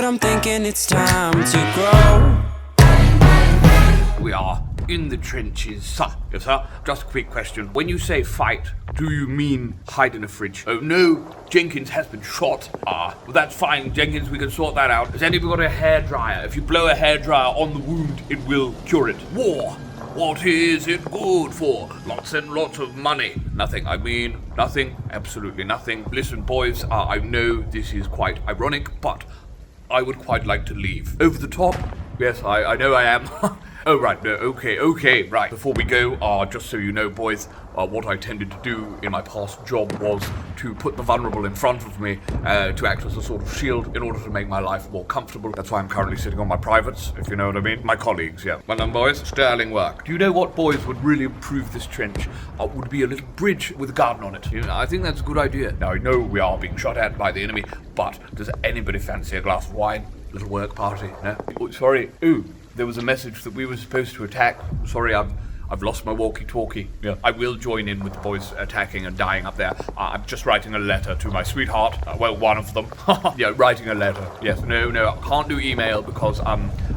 I'm thinking it's time to grow. We are in the trenches. Sir. Yes, sir. Just a quick question. When you say fight, do you mean hide in a fridge? Oh, no. Jenkins has been shot. Well, that's fine, Jenkins. We can sort that out. Has anybody got a hairdryer? If you blow a hairdryer on the wound, it will cure it. War. What is it good for? Lots and lots of money. Nothing. I mean, nothing. Absolutely nothing. Listen, boys, I know this is quite ironic, but I would quite like to leave. Over the top? Yes, I know I am. Oh, right, no, okay, right. Before we go, just so you know, boys, what I tended to do in my past job was to put the vulnerable in front of me, to act as a sort of shield in order to make my life more comfortable. That's why I'm currently sitting on my privates, if you know what I mean. My colleagues, yeah. Well done, boys. Sterling work. Do you know what, boys, would really improve this trench? Would be a little bridge with a garden on it. You know, I think that's a good idea. Now, I know we are being shot at by the enemy, but does anybody fancy a glass of wine? Little work party, no? Oh, sorry. Ooh. There was a message that we were supposed to attack. Sorry, I've lost my walkie-talkie. Yeah. I will join in with the boys attacking and dying up there. I'm just writing a letter to my sweetheart. Well, one of them. Yeah, writing a letter. Yes, no, I can't do email because,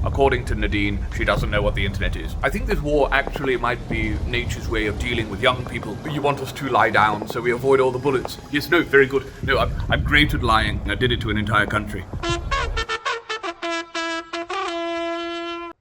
according to Nadine, she doesn't know what the internet is. I think this war actually might be nature's way of dealing with young people. You want us to lie down so we avoid all the bullets. Yes, no, very good. No, I'm great at lying. I did it to an entire country.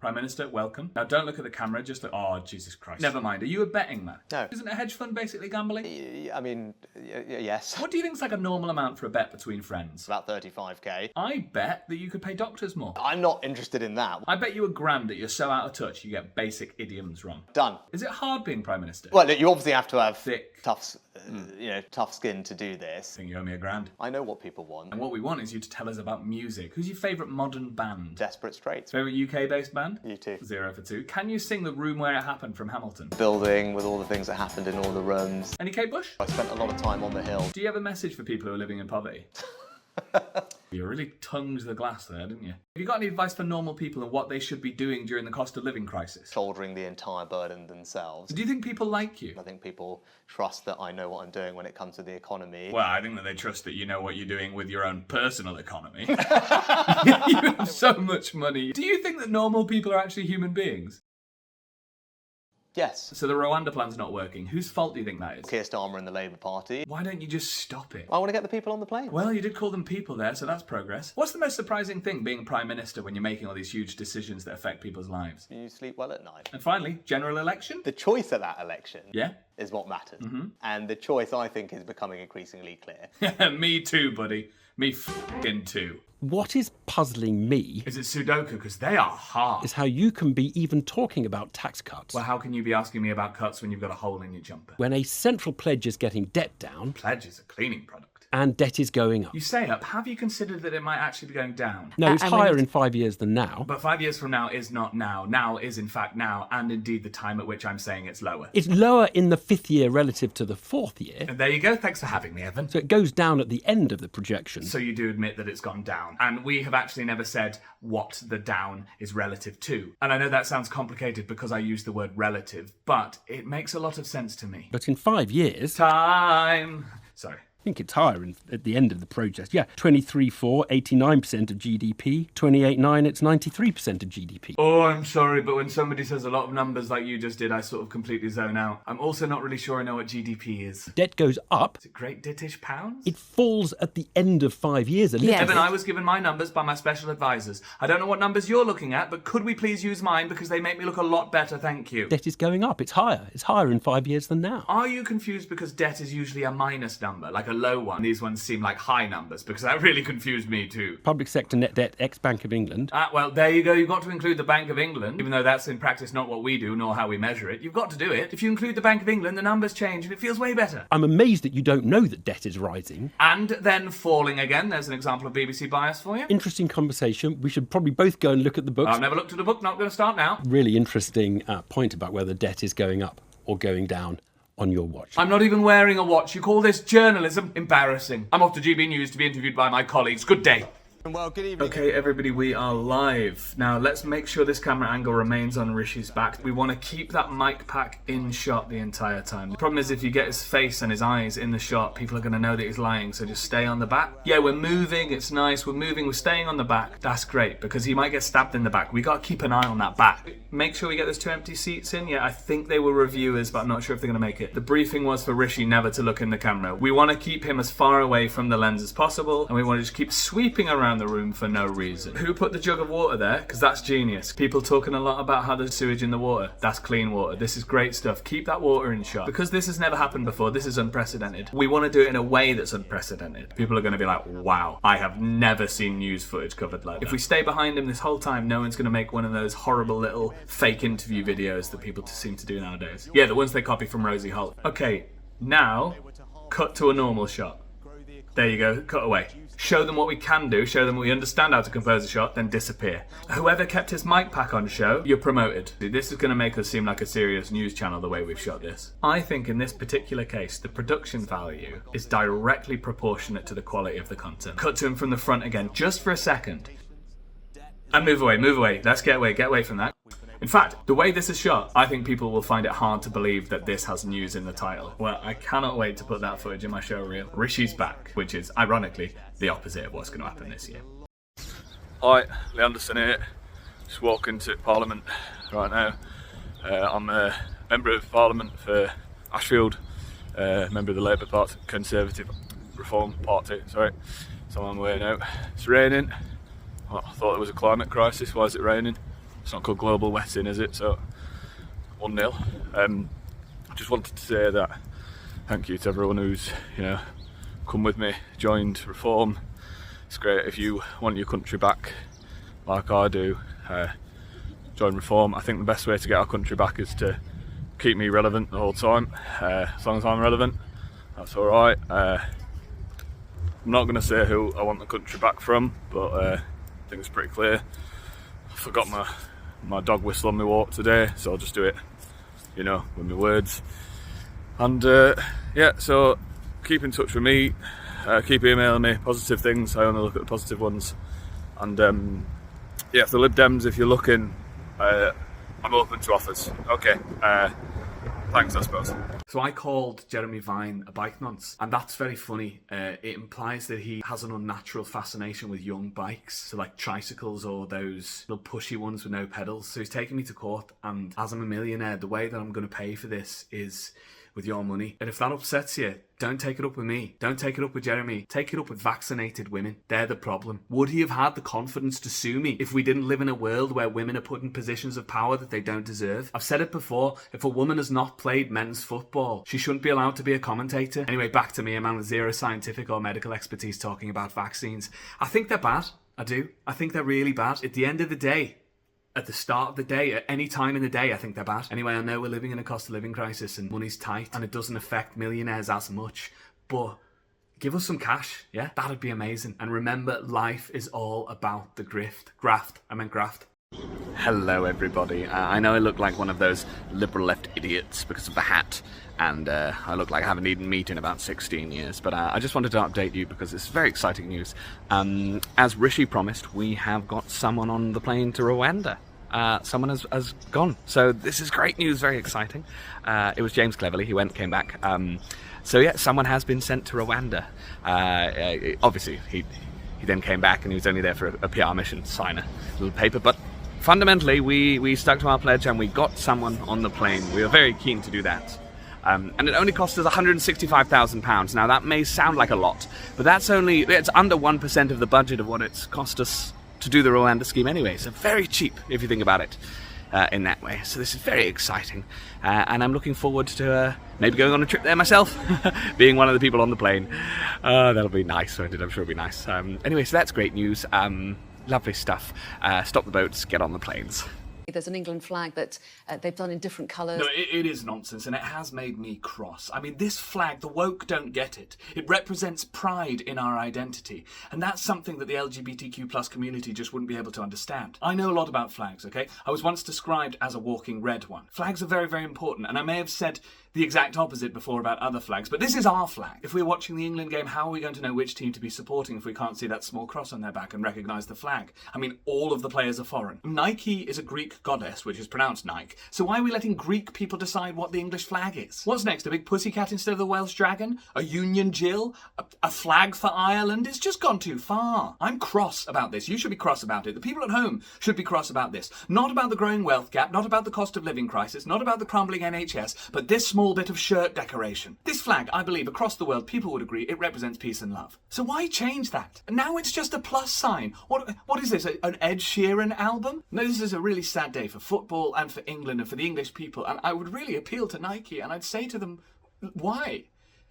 Prime Minister, welcome. Now don't look at the camera, just look... Oh, Jesus Christ. Never mind, are you a betting man? No. Isn't a hedge fund basically gambling? I mean, yes. What do you think's like a normal amount for a bet between friends? About 35k. I bet that you could pay doctors more. I'm not interested in that. I bet you £1,000 that you're so out of touch you get basic idioms wrong. Done. Is it hard being Prime Minister? Well, look, you obviously have to have thick, tough skin to do this. I think you owe me £1,000. I know what people want. And what we want is you to tell us about music. Who's your favourite modern band? Desperate Straits. Favourite UK-based band? U2. 0 for 2. Can you sing The Room Where It Happened from Hamilton? Building with all the things that happened in all the rooms. Any Kate Bush? I spent a lot of time on the hill. Do you have a message for people who are living in poverty? You really tongued the glass there, didn't you? Have you got any advice for normal people on what they should be doing during the cost of living crisis? Shouldering the entire burden themselves. Do you think people like you? I think people trust that I know what I'm doing when it comes to the economy. Well, I think that they trust that you know what you're doing with your own personal economy. You have so much money. Do you think that normal people are actually human beings? Yes. So the Rwanda plan's not working. Whose fault do you think that is? Keir Starmer and the Labour Party. Why don't you just stop it? I want to get the people on the plane. Well, you did call them people there, so that's progress. What's the most surprising thing being Prime Minister when you're making all these huge decisions that affect people's lives? You sleep well at night. And finally, general election? The choice of that election is what matters. And the choice, I think, is becoming increasingly clear. Me too, buddy. Me f***ing too. What is puzzling me Is it Sudoku? Because they are hard. is how you can be even talking about tax cuts Well, how can you be asking me about cuts when you've got a hole in your jumper? when a central pledge is getting debt down Pledge is a cleaning product. and debt is going up. You say up, have you considered that it might actually be going down? No, it's And when higher it's- in 5 years than now. But 5 years from now is not now. Now is in fact now, and indeed the time at which I'm saying it's lower. It's lower in the 5th year relative to the 4th year, And there you go. Thanks for having me, Evan. so it goes down at the end of the projection. So you do admit that it's gone down. And we have actually never said what the down is relative to. And I know that sounds complicated because I use the word relative, but it makes a lot of sense to me. But in 5 years, Time. Sorry. I think it's higher at the end of the project. Yeah, 23.4, 89% of GDP. 28.9, it's 93% of GDP. Oh, I'm sorry, but when somebody says a lot of numbers like you just did, I sort of completely zone out. I'm also not really sure I know what GDP is. Debt goes up. Is it Great British pounds? It falls at the end of 5 years a little Yes. bit. Evan, I was given my numbers by my special advisors. I don't know what numbers you're looking at, but could we please use mine because they make me look a lot better, thank you. Debt is going up. It's higher. It's higher in 5 years than now. Are you confused because debt is usually a minus number, like a low one? These ones seem like high numbers, because that really confused me too. Public sector net debt, ex-Bank of England. Well, there you go. You've got to include the Bank of England, even though that's in practice not what we do, nor how we measure it. You've got to do it. If you include the Bank of England, the numbers change, and it feels way better. I'm amazed that you don't know that debt is rising. And then falling again. There's an example of BBC bias for you. Interesting conversation. We should probably both go and look at the books. I've never looked at a book, not going to start now. Really interesting point about whether debt is going up or going down on your watch. I'm not even wearing a watch. You call this journalism? Embarrassing. I'm off to GB News to be interviewed by my colleagues. Good day. Well, good evening. Okay, everybody, we are live. Now, let's make sure this camera angle remains on Rishi's back. We want to keep that mic pack in shot the entire time. The problem is if you get his face and his eyes in the shot, people are going to know that he's lying, so just stay on the back. Yeah, we're moving, it's nice, we're moving, we're staying on the back. That's great, because he might get stabbed in the back. We got to keep an eye on that back. Make sure we get those 2 empty seats in. Yeah, I think they were reviewers, but I'm not sure if they're going to make it. The briefing was for Rishi never to look in the camera. We want to keep him as far away from the lens as possible, and we want to just keep sweeping around the room for no reason. Who put the jug of water there? Because that's genius. People talking a lot about how there's sewage in the water. That's clean water. This is great stuff. Keep that water in shot. Because this has never happened before, this is unprecedented. We want to do it in a way that's unprecedented. People are going to be like, wow, I have never seen news footage covered like that. If we stay behind him this whole time, no one's going to make one of those horrible little fake interview videos that people seem to do nowadays. Yeah, the ones they copy from Rosie Holt. Okay, now, cut to a normal shot. There you go, cut away. Show them what we can do, show them we understand how to compose a shot, then disappear. Whoever kept his mic pack on show, you're promoted. This is going to make us seem like a serious news channel the way we've shot this. I think in this particular case, the production value is directly proportionate to the quality of the content. Cut to him from the front again, just for a second. And move away, let's get away from that. In fact, the way this is shot, I think people will find it hard to believe that this has news in the title. Well, I cannot wait to put that footage in my show reel. Rishi's back, which is, ironically, the opposite of what's going to happen this year. Hi, Lee Anderson here. Just walking to Parliament right now. I'm a Member of Parliament for Ashfield, member of the Labour Party, Conservative Reform Party, sorry. So I'm on my way now. It's raining. Well, I thought it was a climate crisis. Why is it raining? It's not called global wetting, is it? So 1-0. I just wanted to say that thank you to everyone who's, come with me, joined Reform. It's great if you want your country back, like I do. Join Reform. I think the best way to get our country back is to keep me relevant the whole time. As long as I'm relevant, that's all right. I'm not going to say who I want the country back from, but I think it's pretty clear. I forgot my dog whistle on my walk today, so I'll just do it, with my words. And yeah, so keep in touch with me, keep emailing me positive things. I only look at the positive ones. And yeah, for the Lib Dems, if you're looking, I'm open to offers. Okay, thanks, I suppose. So I called Jeremy Vine a bike nonce, and that's very funny. It implies that he has an unnatural fascination with young bikes, so like tricycles or those little pushy ones with no pedals. So he's taking me to court, and as I'm a millionaire, the way that I'm going to pay for this is with your money. And if that upsets you, don't take it up with me. Don't take it up with Jeremy. Take it up with vaccinated women. They're the problem. Would he have had the confidence to sue me if we didn't live in a world where women are put in positions of power that they don't deserve? I've said it before, if a woman has not played men's football, she shouldn't be allowed to be a commentator. Anyway, back to me, a man with zero scientific or medical expertise talking about vaccines. I think they're bad. I do. I think they're really bad. At the end of the day, at the start of the day, at any time in the day, I think they're bad. Anyway, I know we're living in a cost of living crisis and money's tight and it doesn't affect millionaires as much, but give us some cash, yeah? That'd be amazing. And remember, life is all about the graft. Hello everybody. I know I look like one of those liberal left idiots because of the hat, and I look like I haven't eaten meat in about 16 years, but I just wanted to update you because it's very exciting news. As Rishi promised, we have got someone on the plane to Rwanda. Someone has gone. So this is great news, very exciting. It was James Cleverly, he came back. So yeah, someone has been sent to Rwanda. Obviously, he then came back and he was only there for a PR mission to sign a little paper, but fundamentally we stuck to our pledge and we got someone on the plane. We were very keen to do that. And it only cost us £165,000. Now that may sound like a lot, but it's under 1% of the budget of what it's cost us to do the Rwanda scheme anyway, so very cheap if you think about it in that way. So this is very exciting, and I'm looking forward to maybe going on a trip there myself, being one of the people on the plane. That'll be nice, won't it? I'm sure it'll be nice. Anyway, so that's great news. Lovely stuff. Stop the boats, get on the planes. There's an England flag that they've done in different colours. No, it is nonsense, and it has made me cross. I mean, this flag, the woke don't get it. It represents pride in our identity, and that's something that the LGBTQ plus community just wouldn't be able to understand. I know a lot about flags, okay? I was once described as a walking red one. Flags are very, very important, and I may have said the exact opposite before about other flags, but this is our flag. If we're watching the England game, how are we going to know which team to be supporting if we can't see that small cross on their back and recognise the flag? I mean, all of the players are foreign. Nike is a Greek goddess, which is pronounced Nike, so why are we letting Greek people decide what the English flag is? What's next, a big pussycat instead of the Welsh dragon? A Union Jill? A flag for Ireland? It's just gone too far. I'm cross about this. You should be cross about it. The people at home should be cross about this. Not about the growing wealth gap, not about the cost of living crisis, not about the crumbling NHS, but this small bit of shirt decoration. This flag, I believe, across the world, people would agree it represents peace and love. So why change that? And now it's just a plus sign. What is this, an Ed Sheeran album? No, this is a really sad day for football and for England and for the English people, and I would really appeal to Nike and I'd say to them, why?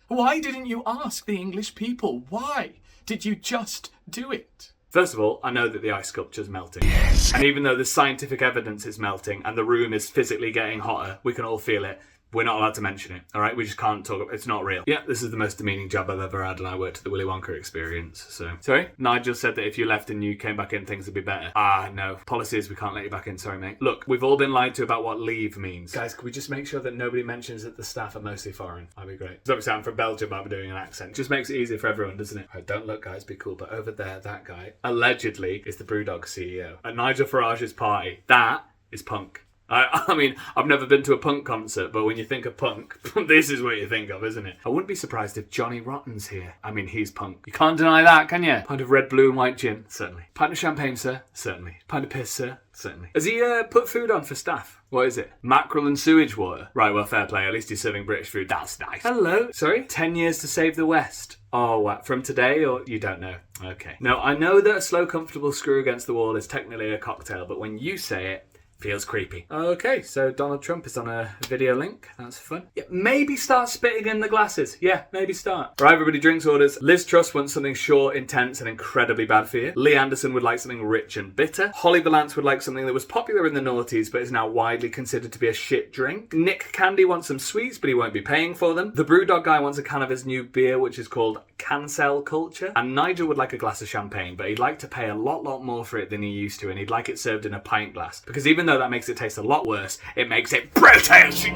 Why didn't you ask the English people? Why did you just do it? First of all, I know that the ice sculpture's melting. Yes. And even though the scientific evidence is melting and the room is physically getting hotter, we can all feel it. We're not allowed to mention it, all right? We just can't talk about it. It's not real. Yeah, this is the most demeaning job I've ever had, and I worked at the Willy Wonka experience, so... Sorry? Nigel said that if you left and you came back in, things would be better. No. Policies, we can't let you back in. Sorry, mate. Look, we've all been lied to about what leave means. Guys, can we just make sure that nobody mentions that the staff are mostly foreign? That'd be great. So obviously I'm from Belgium, but I'm doing an accent. Just makes it easier for everyone, doesn't it? Right, don't look, guys, be cool. But over there, that guy, allegedly, is the Brewdog CEO. At Nigel Farage's party, that is punk. I mean, I've never been to a punk concert, but when you think of punk, this is what you think of, isn't it? I wouldn't be surprised if Johnny Rotten's here. I mean, he's punk. You can't deny that, can you? Pint of red, blue and white gin? Certainly. Pint of champagne, sir? Certainly. Pint of piss, sir? Certainly. Has he put food on for staff? What is it? Mackerel and sewage water? Right, well, fair play. At least he's serving British food. That's nice. Hello? Sorry? 10 years to save the West. Oh, what? From today, or you don't know? Okay. Now, I know that a slow, comfortable screw against the wall is technically a cocktail, but when you say it, feels creepy. Okay, so Donald Trump is on a video link. That's fun. Yeah, maybe start spitting in the glasses. Yeah, maybe start. Right, everybody, drinks orders. Liz Truss wants something short, intense, and incredibly bad for you. Lee Anderson would like something rich and bitter. Holly Valance would like something that was popular in the noughties, but is now widely considered to be a shit drink. Nick Candy wants some sweets, but he won't be paying for them. The Brewdog guy wants a can of his new beer, which is called Cancel Culture. And Nigel would like a glass of champagne, but he'd like to pay a lot more for it than he used to, and he'd like it served in a pint glass. Because even though that makes it taste a lot worse, it makes it British!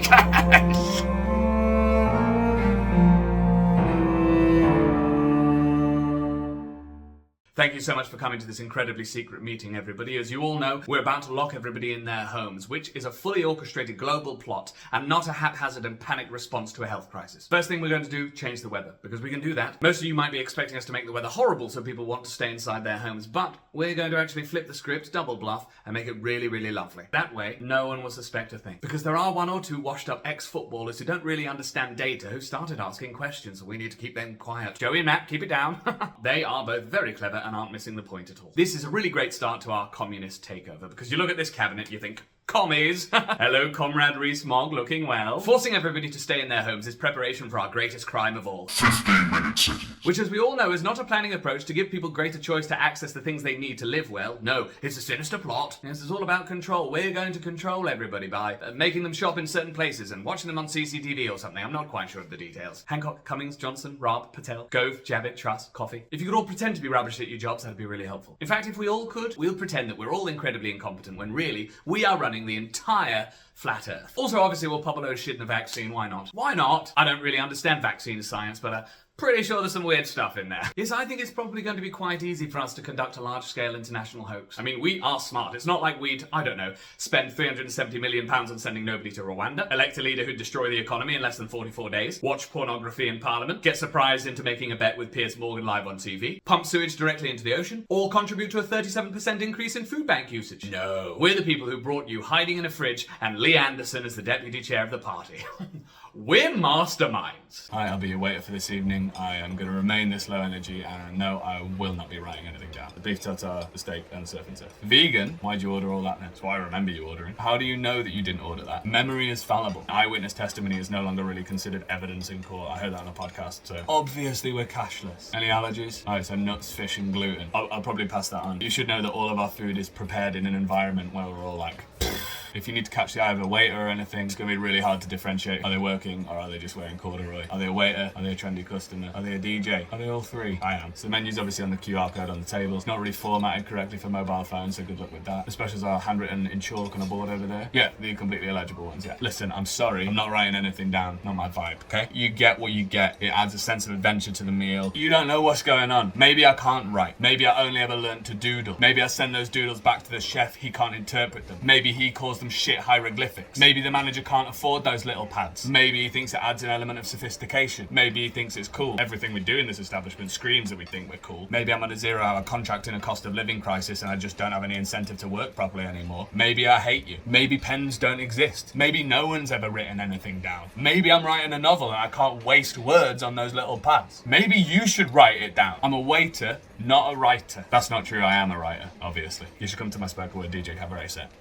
Thank you so much for coming to this incredibly secret meeting, everybody. As you all know, we're about to lock everybody in their homes, which is a fully orchestrated global plot and not a haphazard and panicked response to a health crisis. First thing we're going to do, change the weather, because we can do that. Most of you might be expecting us to make the weather horrible so people want to stay inside their homes, but we're going to actually flip the script, double bluff, and make it really, really lovely. That way, no one will suspect a thing. Because there are one or two washed-up ex-footballers who don't really understand data who started asking questions, so we need to keep them quiet. Joey and Matt, keep it down. They are both very clever and aren't missing the point at all. This is a really great start to our communist takeover, because you look at this cabinet, you think, commies! Hello, Comrade Rees-Mogg, looking well. Forcing everybody to stay in their homes is preparation for our greatest crime of all. 15-minute city. Which, as we all know, is not a planning approach to give people greater choice to access the things they need to live well. No, it's a sinister plot. Yes, it's all about control. We're going to control everybody by making them shop in certain places and watching them on CCTV or something. I'm not quite sure of the details. Hancock, Cummings, Johnson, Raab, Patel, Gove, Javid, Truss, Coffey. If you could all pretend to be rubbish at your jobs, that'd be really helpful. In fact, if we all could, we'll pretend that we're all incredibly incompetent when really we are running the entire flat earth. Also, obviously, we'll pop a load of shit in a vaccine. Why not? Why not? I don't really understand vaccine science, but pretty sure there's some weird stuff in there. Yes, I think it's probably going to be quite easy for us to conduct a large-scale international hoax. I mean, we are smart. It's not like we'd, I don't know, spend £370 million on sending nobody to Rwanda, elect a leader who'd destroy the economy in less than 44 days, watch pornography in Parliament, get surprised into making a bet with Piers Morgan live on TV, pump sewage directly into the ocean, or contribute to a 37% increase in food bank usage. No. We're the people who brought you hiding in a fridge and Lee Anderson as the deputy chair of the party. We're masterminds. Hi, I'll be your waiter for this evening. I am going to remain this low energy, and no, I will not be writing anything down. The beef tartare, the steak, and the surf and turf. Vegan? Why'd you order all that then? That's why I remember you ordering. How do you know that you didn't order that? Memory is fallible. Eyewitness testimony is no longer really considered evidence in court. I heard that on a podcast, so obviously we're cashless. Any allergies? Alright, so nuts, fish, and gluten. I'll probably pass that on. You should know that all of our food is prepared in an environment where we're all like... If you need to catch the eye of a waiter or anything, it's going to be really hard to differentiate. Are they working or are they just wearing corduroy? Are they a waiter? Are they a trendy customer? Are they a DJ? Are they all three? I am. So the menu's obviously on the QR code on the table. It's not really formatted correctly for mobile phones, so good luck with that. The specials are handwritten in chalk on a board over there. Yeah, the completely illegible ones, yeah. Listen, I'm sorry. I'm not writing anything down. Not my vibe, okay? You get what you get. It adds a sense of adventure to the meal. You don't know what's going on. Maybe I can't write. Maybe I only ever learned to doodle. Maybe I send those doodles back to the chef. He can't interpret them. Maybe he calls them shit hieroglyphics. Maybe the manager can't afford those little pads. Maybe he thinks it adds an element of sophistication. Maybe he thinks it's cool. Everything we do in this establishment screams that we think we're cool. Maybe I'm on a 0-hour contract in a cost of living crisis and I just don't have any incentive to work properly anymore. Maybe I hate you. Maybe pens don't exist. Maybe no one's ever written anything down. Maybe I'm writing a novel and I can't waste words on those little pads. Maybe you should write it down. I'm a waiter, not a writer. That's not true, I am a writer, obviously. You should come to my spoken word DJ cabaret set.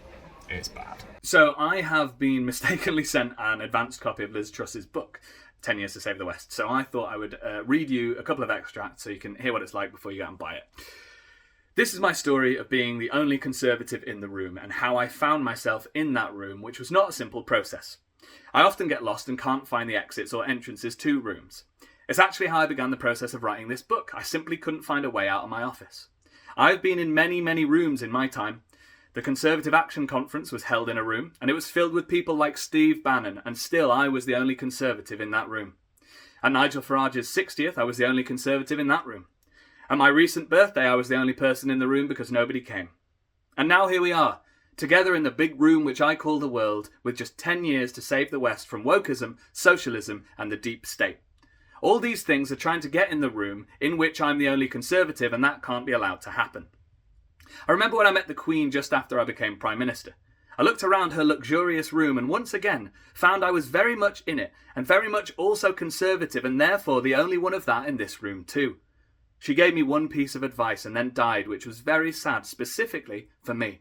It's bad. So I have been mistakenly sent an advanced copy of Liz Truss's book, 10 Years to Save the West. So I thought I would read you a couple of extracts so you can hear what it's like before you go and buy it. This is my story of being the only Conservative in the room and how I found myself in that room, which was not a simple process. I often get lost and can't find the exits or entrances to rooms. It's actually how I began the process of writing this book. I simply couldn't find a way out of my office. I've been in many, many rooms in my time. The Conservative Action Conference was held in a room, and it was filled with people like Steve Bannon, and still I was the only Conservative in that room. At Nigel Farage's 60th, I was the only Conservative in that room. At my recent birthday, I was the only person in the room because nobody came. And now here we are, together in the big room which I call the world, with just 10 years to save the West from wokeism, socialism, and the deep state. All these things are trying to get in the room in which I'm the only Conservative, and that can't be allowed to happen. I remember when I met the Queen just after I became Prime Minister. I looked around her luxurious room and once again found I was very much in it and very much also Conservative and therefore the only one of that in this room too. She gave me one piece of advice and then died, which was very sad, specifically for me.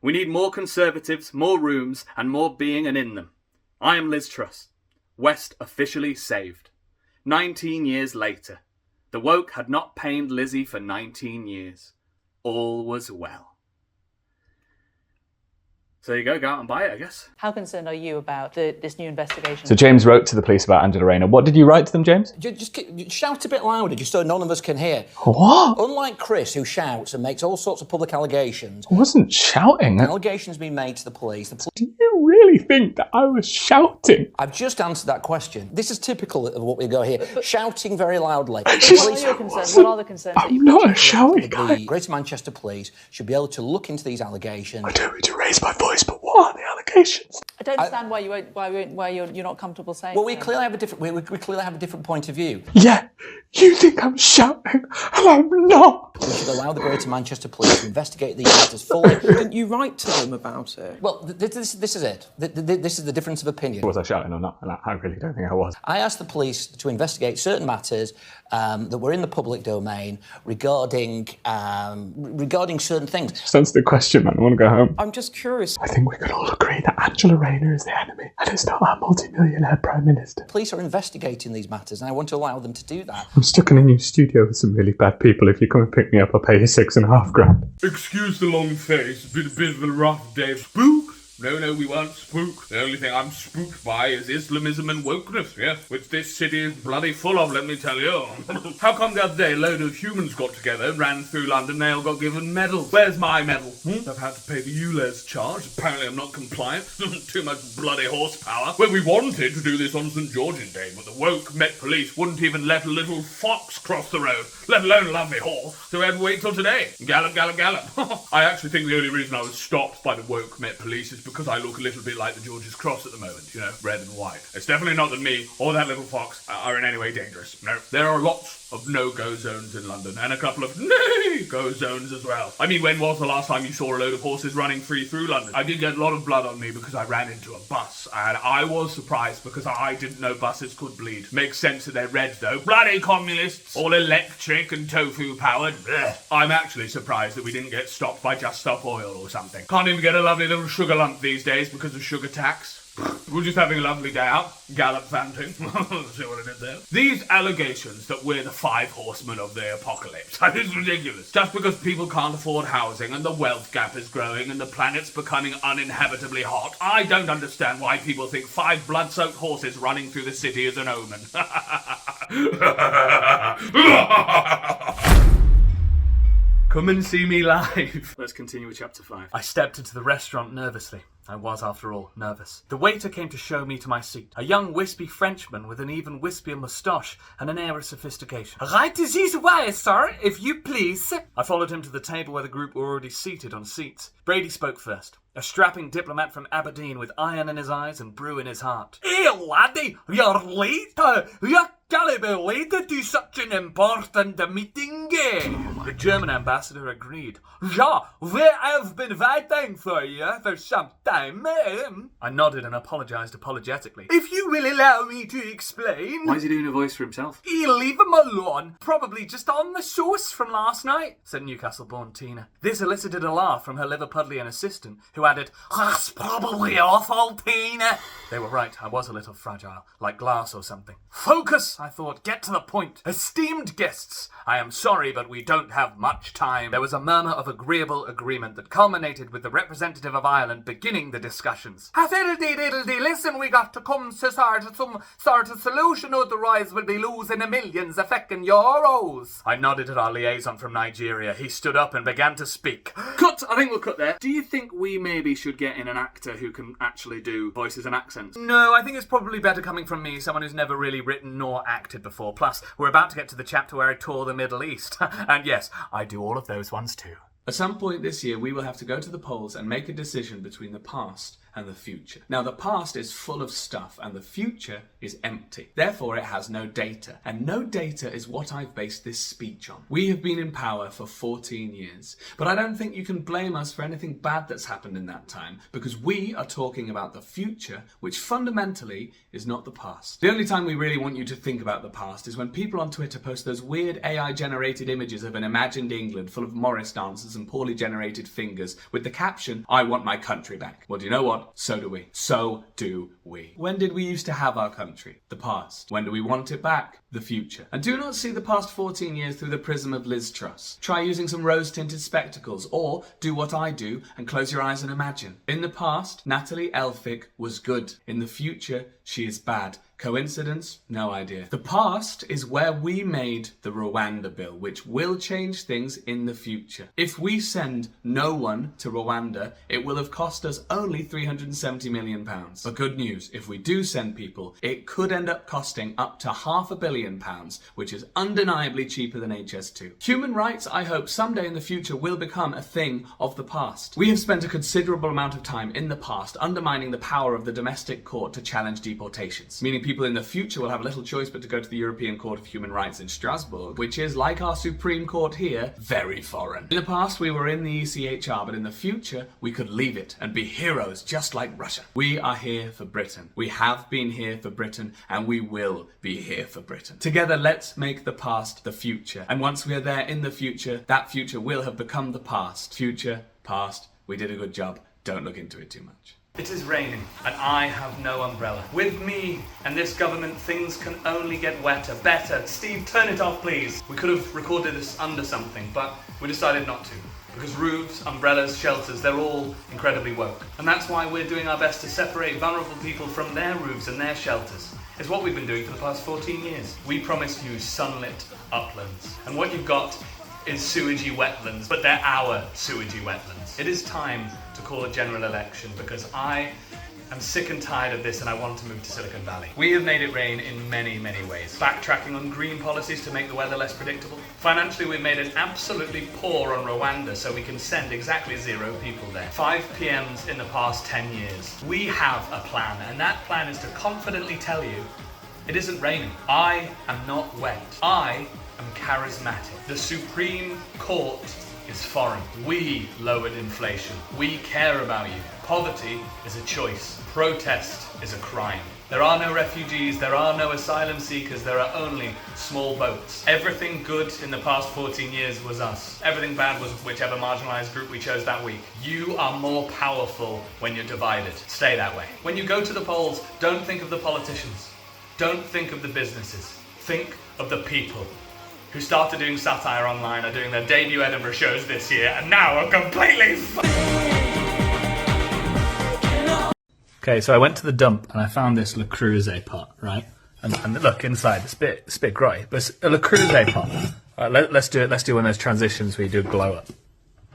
We need more Conservatives, more rooms and more being and in them. I am Liz Truss. West officially saved. 19 years later. The woke had not pained Lizzie for 19 years. All was well. So there you go out and buy it, I guess. How concerned are you about this new investigation? So James wrote to the police about Angela Rayner. What did you write to them, James? Just shout a bit louder, just so none of us can hear. What? Unlike Chris, who shouts and makes all sorts of public allegations. I wasn't shouting. An allegation's been made to the police. Do you really think that I was shouting? I've just answered that question. This is typical of what we go here. Shouting very loudly. What are your concerns? What are the concerns? I'm not a shouting guy. The Greater Manchester Police should be able to look into these allegations. I don't mean to raise my voice, but what are the allegations? I don't understand why you're not comfortable saying. Well, we clearly have a different. We clearly have a different point of view. Yeah, you think I'm shouting, and I'm not. We should allow the Greater Manchester Police to investigate these matters fully. Didn't you write to them about it? Well, this is it. This is the difference of opinion. Was I shouting or not? I really don't think I was. I asked the police to investigate certain matters that were in the public domain regarding certain things. Just answer the question, man. I want to go home. I'm just curious. I think we can all agree that Angela Rayner is the enemy, and it's not our multi-millionaire Prime Minister. Police are investigating these matters, and I want to allow them to do that. I'm stuck in a new studio with some really bad people. If you come and pick me up, I'll pay you $6.5 grand. Excuse the long face, it's been a bit of a rough day. Spook? No, we weren't spooked. The only thing I'm spooked by is Islamism and wokeness, yes, which this city is bloody full of, let me tell you. How come the other day a load of humans got together, ran through London, they all got given medals? Where's my medal? I've had to pay the ULEZ charge. Apparently I'm not compliant. Too much bloody horsepower. Well, we wanted to do this on St. George's Day, but the woke Met Police wouldn't even let a little fox cross the road, let alone a lovely horse. So we had to wait till today. Gallop, gallop, gallop. I actually think the only reason I was stopped by the woke Met Police is because I look a little bit like the George's Cross at the moment, you know, red and white. It's definitely not that me or that little fox are in any way dangerous. No, there are lots of no-go zones in London and a couple of no-go zones as well. I mean, when was the last time you saw a load of horses running free through London? I did get a lot of blood on me because I ran into a bus, and I was surprised because I didn't know buses could bleed. Makes sense that they're red though. Bloody communists, all electric and tofu powered. Ugh. I'm actually surprised that we didn't get stopped by Just Stop Oil or something. Can't even get a lovely little sugar lump these days because of sugar tax. We're just having a lovely day out, gallivanting. See what I did there? These allegations that we're the 5 horsemen of the apocalypse, it's ridiculous. Just because people can't afford housing and the wealth gap is growing and the planet's becoming uninhabitably hot, I don't understand why people think 5 blood-soaked horses running through the city is an omen. Come and see me live. Let's continue with chapter 5. I stepped into the restaurant nervously. I was, after all, nervous. The waiter came to show me to my seat. A young wispy Frenchman with an even wispier moustache and an air of sophistication. Right this way, sir, if you please. I followed him to the table where the group were already seated on seats. Brady spoke first. A strapping diplomat from Aberdeen with iron in his eyes and brew in his heart. Hey, laddie, you're late. You can't be late to such an important meeting. The German ambassador agreed. Ja, we have been waiting for you for some time. I nodded and apologised apologetically. If you will allow me to explain. Why is he doing a voice for himself? Leave him alone. Probably just on the sauce from last night, said Newcastle-born Tina. This elicited a laugh from her Liverpudlian assistant, who added, that's probably awful, Tina. They were right, I was a little fragile, like glass or something. Focus, I thought, get to the point. Esteemed guests, I am sorry, but we don't have much time. There was a murmur of agreeable agreement that culminated with the representative of Ireland beginning the discussions. Diddle-dee, listen, we got to come to some sort of solution, otherwise we'll be losing millions of feckin' euros. I nodded at our liaison from Nigeria. He stood up and began to speak. Cut! I think we'll cut there. Do you think we maybe should get in an actor who can actually do voices and accents? No, I think it's probably better coming from me, someone who's never really written nor acted before. Plus, we're about to get to the chapter where I tour the Middle East. And yes, I do all of those ones too. At some point this year, we will have to go to the polls and make a decision between the past and the future. Now, the past is full of stuff and the future is empty. Therefore, it has no data. And no data is what I've based this speech on. We have been in power for 14 years, but I don't think you can blame us for anything bad that's happened in that time, because we are talking about the future, which fundamentally is not the past. The only time we really want you to think about the past is when people on Twitter post those weird AI-generated images of an imagined England full of Morris dancers and poorly generated fingers with the caption, I want my country back. Well, do you know what? So do we. So do we. When did we used to have our country? The past. When do we want it back? The future. And do not see the past 14 years through the prism of Liz Truss. Try using some rose-tinted spectacles, or do what I do and close your eyes and imagine. In the past, Natalie Elphicke was good. In the future, she is bad. Coincidence? No idea. The past is where we made the Rwanda bill, which will change things in the future. If we send no one to Rwanda, it will have cost us only £370 million. But good news, if we do send people, it could end up costing up to £500 million, which is undeniably cheaper than HS2. Human rights, I hope, someday in the future will become a thing of the past. We have spent a considerable amount of time in the past undermining the power of the domestic court to challenge deportations, meaning people in the future will have little choice but to go to the European Court of Human Rights in Strasbourg, which is, like our Supreme Court here, very foreign. In the past, we were in the ECHR, but in the future, we could leave it and be heroes just like Russia. We are here for Britain. We have been here for Britain, and we will be here for Britain. Together, let's make the past the future. And once we are there in the future, that future will have become the past. Future, past, we did a good job. Don't look into it too much. It is raining, and I have no umbrella. With me and this government, things can only get wetter, better. Steve, turn it off, please. We could have recorded this under something, but we decided not to. Because roofs, umbrellas, shelters, they're all incredibly woke. And that's why we're doing our best to separate vulnerable people from their roofs and their shelters. It's what we've been doing for the past 14 years. We promised you sunlit uplands. And what you've got is sewagey wetlands, but they're our sewagey wetlands. It is time to call a general election because I am sick and tired of this and I want to move to Silicon Valley. We have made it rain in many, many ways. Backtracking on green policies to make the weather less predictable. Financially, we've made it absolutely poor on Rwanda so we can send exactly 0 people there. 5 PMs in the past 10 years. We have a plan, and that plan is to confidently tell you it isn't raining. I am not wet. I am charismatic. The Supreme Court is foreign. We lowered inflation. We care about you. Poverty is a choice. Protest is a crime. There are no refugees, there are no asylum seekers, there are only small boats. Everything good in the past 14 years was us. Everything bad was whichever marginalised group we chose that week. You are more powerful when you're divided. Stay that way. When you go to the polls, don't think of the politicians. Don't think of the businesses. Think of the people who started doing satire online, are doing their debut Edinburgh shows this year, and now are completely Okay, so I went to the dump and I found this Le Creuset pot, right? And look inside, it's a bit grotty, but it's a Le Creuset pot. All right, let's do it. Let's do one of those transitions where you do a glow up.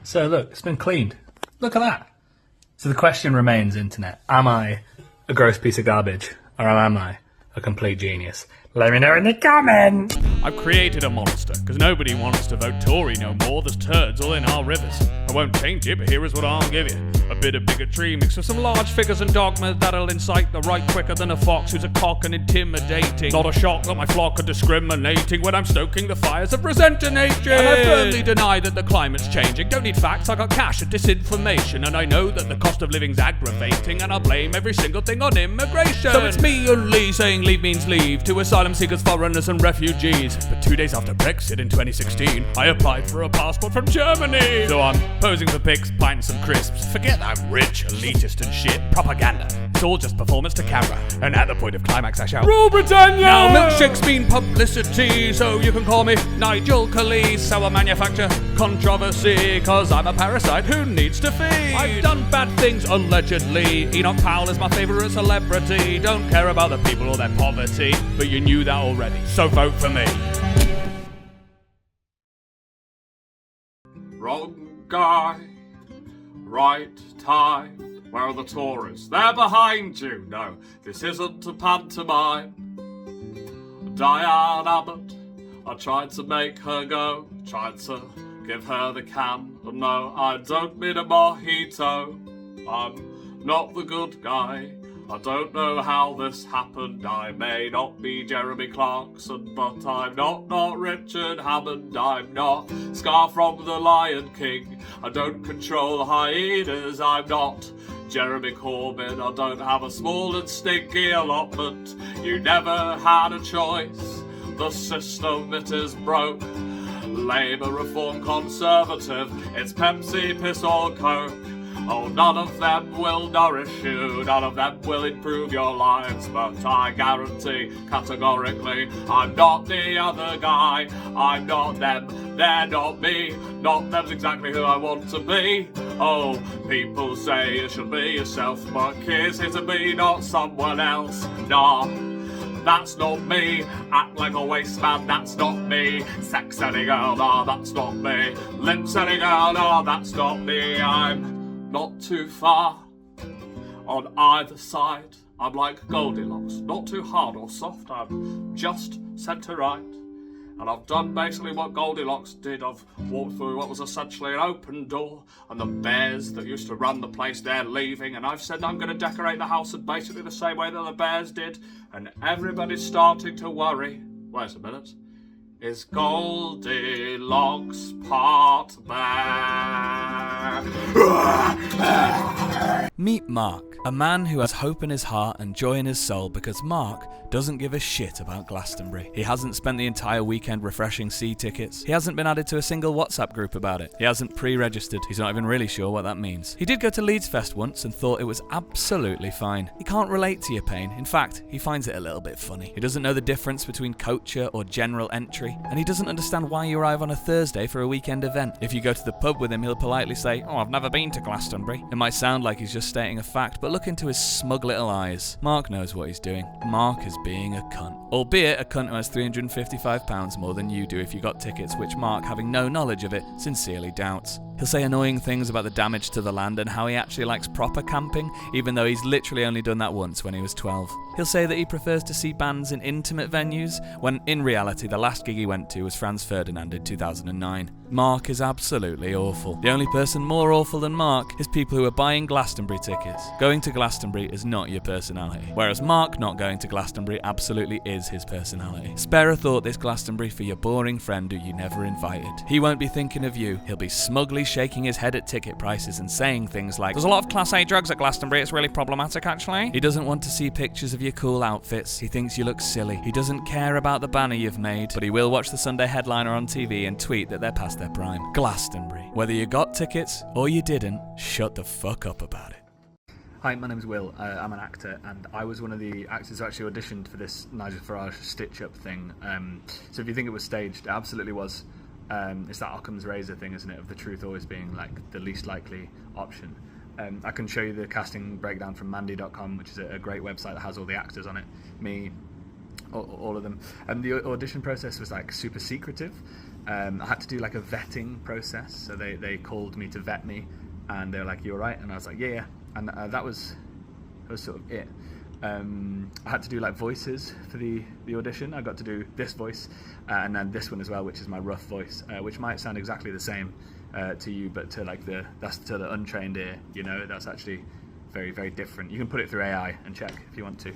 So look, it's been cleaned. Look at that. So the question remains, internet: am I a gross piece of garbage, or am I a complete genius? Let me know in the comments! I've created a monster, because nobody wants to vote Tory no more. There's turds all in our rivers. I won't change it, but here is what I'll give you. A bit of bigotry mixed with some large figures and dogmas that'll incite the right quicker than a fox who's a cock and intimidating. Not a shock that my flock are discriminating when I'm stoking the fires of resentnation. And I firmly deny that the climate's changing. Don't need facts, I got cash and disinformation. And I know that the cost of living's aggravating, and I blame every single thing on immigration. So it's me and Lee saying leave means leave to asylum seekers, foreigners and refugees. But 2 days after Brexit in 2016, I applied for a passport from Germany. So I'm posing for pics, pints and crisps. Forget that I'm rich, elitist and shit. Propaganda. It's all just performance to camera. And at the point of climax I shout, Rule Britannia! Now milkshakes mean publicity, so you can call me Nigel Khalees. So I manufacture controversy, cause I'm a parasite who needs to feed. I've done bad things, allegedly. Enoch Powell is my favourite celebrity. Don't care about the people or their poverty, but you knew that already, so vote for me. Wrong guy, right time. Where are the Tories? They're behind you. No, this isn't a pantomime. Diane Abbott, I tried to make her go, tried to give her the can. But no, I don't mean a mojito. I'm not the good guy. I don't know how this happened. I may not be Jeremy Clarkson, but I'm not Richard Hammond. I'm not Scar from the Lion King. I don't control the hyenas. I'm not Jeremy Corbyn. I don't have a small and stinky allotment. You never had a choice. The system, it is broke. Labour, Reform, Conservative. It's Pepsi, piss or Coke. Oh, none of them will nourish you, none of them will improve your lives, but I guarantee categorically I'm not the other guy. I'm not them, they're not me, not them's exactly who I want to be. Oh, people say you should be yourself, but kids, here to be, not someone else. Nah, that's not me. Act like a waste man, that's not me. Sex any girl, nah, that's not me. Lips any girl, nah, that's not me. I'm not too far on either side. I'm like Goldilocks, not too hard or soft. I'm just centre right. And I've done basically what Goldilocks did. I've walked through what was essentially an open door, and the bears that used to run the place, they're leaving, and I've said I'm going to decorate the house in basically the same way that the bears did, and everybody's starting to worry. Wait a minute. Is Goldilocks part bear? Meet Mark, a man who has hope in his heart and joy in his soul because Mark doesn't give a shit about Glastonbury. He hasn't spent the entire weekend refreshing sea tickets. He hasn't been added to a single WhatsApp group about it. He hasn't pre-registered. He's not even really sure what that means. He did go to Leeds Fest once and thought it was absolutely fine. He can't relate to your pain. In fact, he finds it a little bit funny. He doesn't know the difference between kosher or general entry, and he doesn't understand why you arrive on a Thursday for a weekend event. If you go to the pub with him, he'll politely say, "Oh, I've never been to Glastonbury." It might sound like he's just stating a fact, but look into his smug little eyes. Mark knows what he's doing. Mark is being a cunt. Albeit a cunt who has £355 more than you do if you got tickets, which Mark, having no knowledge of it, sincerely doubts. He'll say annoying things about the damage to the land and how he actually likes proper camping, even though he's literally only done that once when he was 12. He'll say that he prefers to see bands in intimate venues, when in reality the last gig he went to was Franz Ferdinand in 2009. Mark is absolutely awful. The only person more awful than Mark is people who are buying Glastonbury tickets. Going to Glastonbury is not your personality, whereas Mark not going to Glastonbury absolutely is his personality. Spare a thought this Glastonbury for your boring friend who you never invited. He won't be thinking of you, he'll be smugly shaking his head at ticket prices and saying things like, "There's a lot of Class A drugs at Glastonbury, it's really problematic actually." He doesn't want to see pictures of your cool outfits. He thinks you look silly. He doesn't care about the banner you've made, but he will watch the Sunday headliner on TV and tweet that they're past their prime. Glastonbury. Whether you got tickets or you didn't, shut the fuck up about it. Hi, my name's Will. I'm an actor, and I was one of the actors who actually auditioned for this Nigel Farage stitch-up thing. So if you think it was staged, it absolutely was. It's that Occam's razor thing, isn't it, of the truth always being like the least likely option. I can show you the casting breakdown from Mandy.com, which is a great website that has all the actors on it. Me, all of them. And the audition process was like super secretive. I had to do like a vetting process, so they called me to vet me, and they were like, "You all right?" And I was like, yeah. And that was sort of it. I had to do like voices for the audition. I got to do this voice and then this one as well, which is my rough voice, which might sound exactly the same to you, but to like that's to the untrained ear, you know, that's actually very, very different. You can put it through AI and check if you want to.